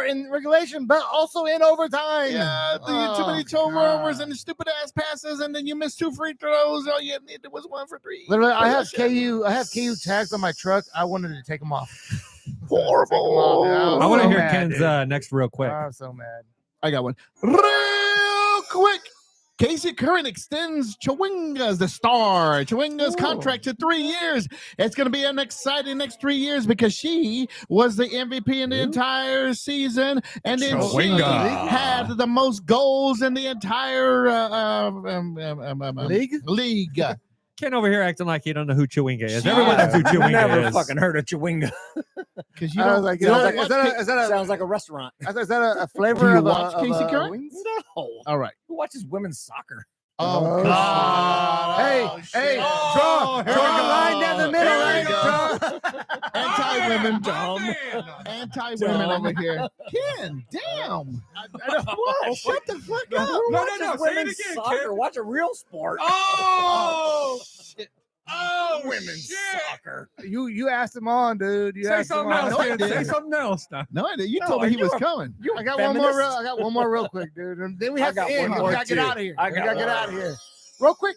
in regulation, but also in overtime. Yeah, too many turnovers and the stupid ass passes, and then you missed 2 free throws. All you needed was 1 for 3. Literally, I have KU tags on my truck. I wanted to take them off. Horrible. I want to so hear mad, Ken's dude. next real quick. I'm so mad. I got one. Real quick. Casey Curran extends Chewinga's the star. Chewinga's contract to 3 years. It's going to be an exciting next 3 years because she was the MVP in the entire season, and then she Chewinga. had the most goals in the entire league. Ken over here acting like he don't know who Chewinga is. Everyone knows who Chewinga Never is. fucking heard of Chewinga. Because you I was don't. like, you is don't that- watch is that a- Ca- is that a- Sounds like a restaurant. is that a flavor Do you of watch Casey Curran? wings? No. All right. Who watches women's soccer? Oh, God. Hey, Oh, hey, shit. draw here a we go. line down the middle, Here we right? go. Draw. Anti-women, Dumb. anti-women over here. Ken, damn. What? Shut the fuck Who up. No, watches say it women's again, soccer? Ken. Watch a real sport. Oh, shit. oh, women's shit. soccer. You asked him on, dude. You Say asked him something on. else, No, I Ken. didn't. Say something else now. No, you No, told me he you was are- coming. I got one more. Feminist. I got one more real quick, dude. And then we have I got to end. one We more, gotta get too. out of here. I We got gotta get one. out of here. Real quick.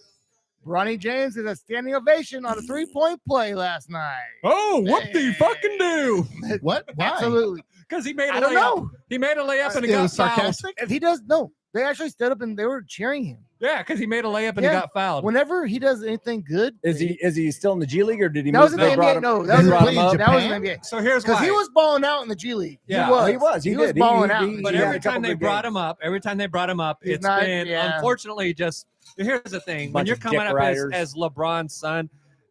Bronny James is a standing ovation on a 3-point play last night. Oh, what do you Hey. fucking do? What? Why? Absolutely. Because he made a I don't layup. know. He made a layup and it It got was fouled. sarcastic. If he does, no. They actually stood up and they were cheering him. Yeah, because he made a layup and Yeah. it got fouled. Whenever he does anything good, Is he still in the G League or did he That move? was in the they brought NBA. him- No, they that was in brought the him up? that was in the NBA. So here's Because why. he was balling out in the G League. Yeah. He was. He was did. balling out. in the But G had every a couple time they good brought games. him up, He's it's not- been yeah. unfortunately just. Here's the thing: when Bunch you're of coming dick up riders. as LeBron's son,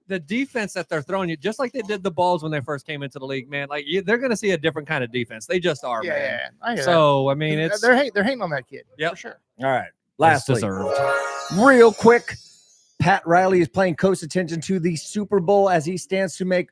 the defense that they're throwing you, just like they did the balls when they first came into the league, man. Like they're going to see a different kind of defense. They just are, Yeah, man. yeah. I hear So I mean, that. it's they're hating on that kid. Yep. For sure. All right. it's Lastly, deserved. real quick, Pat Riley is playing close attention to the Super Bowl as he stands to make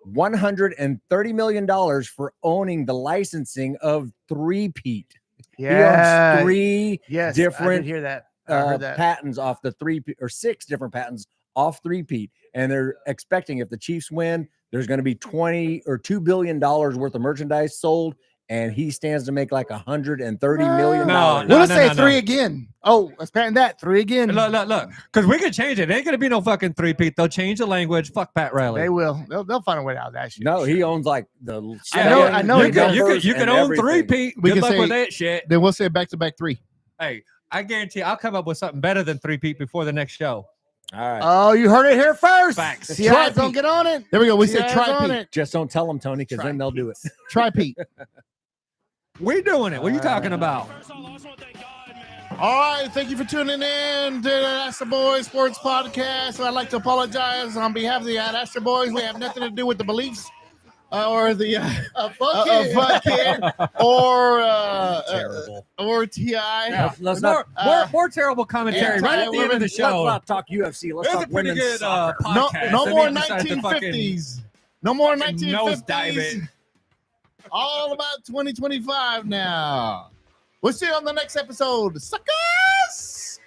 $130 million for owning the licensing of three-peat. Yeah. He owns three yes. I different, did hear that. I heard that. patents off the or 6 different patents off three-peat. And they're expecting if the Chiefs win, there's going to be $2 billion worth of merchandise sold. And he stands to make like $130 million. No, We'll just say no. 3 again. Oh, let's patent that. 3 again. Look, because we could change it. It ain't gonna be no fucking three-peat. They'll change the language. Fuck Pat Riley. They will. They'll find a way out of that shit. No, he owns like the. I know You he can, does. you can, you can and own everything. three-peat. We Good can luck say- with that shit. Then we'll say back-to-back 3. Hey, I guarantee I'll come up with something better than three-peat before the next show. All right. Oh, you heard it here first. Facts. See, guys, don't get on it. There we go. We See, said guys try on Pete. it. Just don't tell them, Tony, because then they'll do it. Try Pete. We doing it. What are you talking about? All right, thank you for tuning in to the That's the Boys Sports Podcast. I'd like to apologize on behalf of the That's the Boys. We have nothing to do with the beliefs or the Fuck Kid or Ti. Let's not. More terrible commentary yeah, right at the end of the Let's show. not talk UFC. Let's It was a talk pretty women's good soccer. podcast. No and more they decided to fucking 1950s. No more nose dive 1950s. it. All about 2025 now. We'll see you on the next episode. Suckers!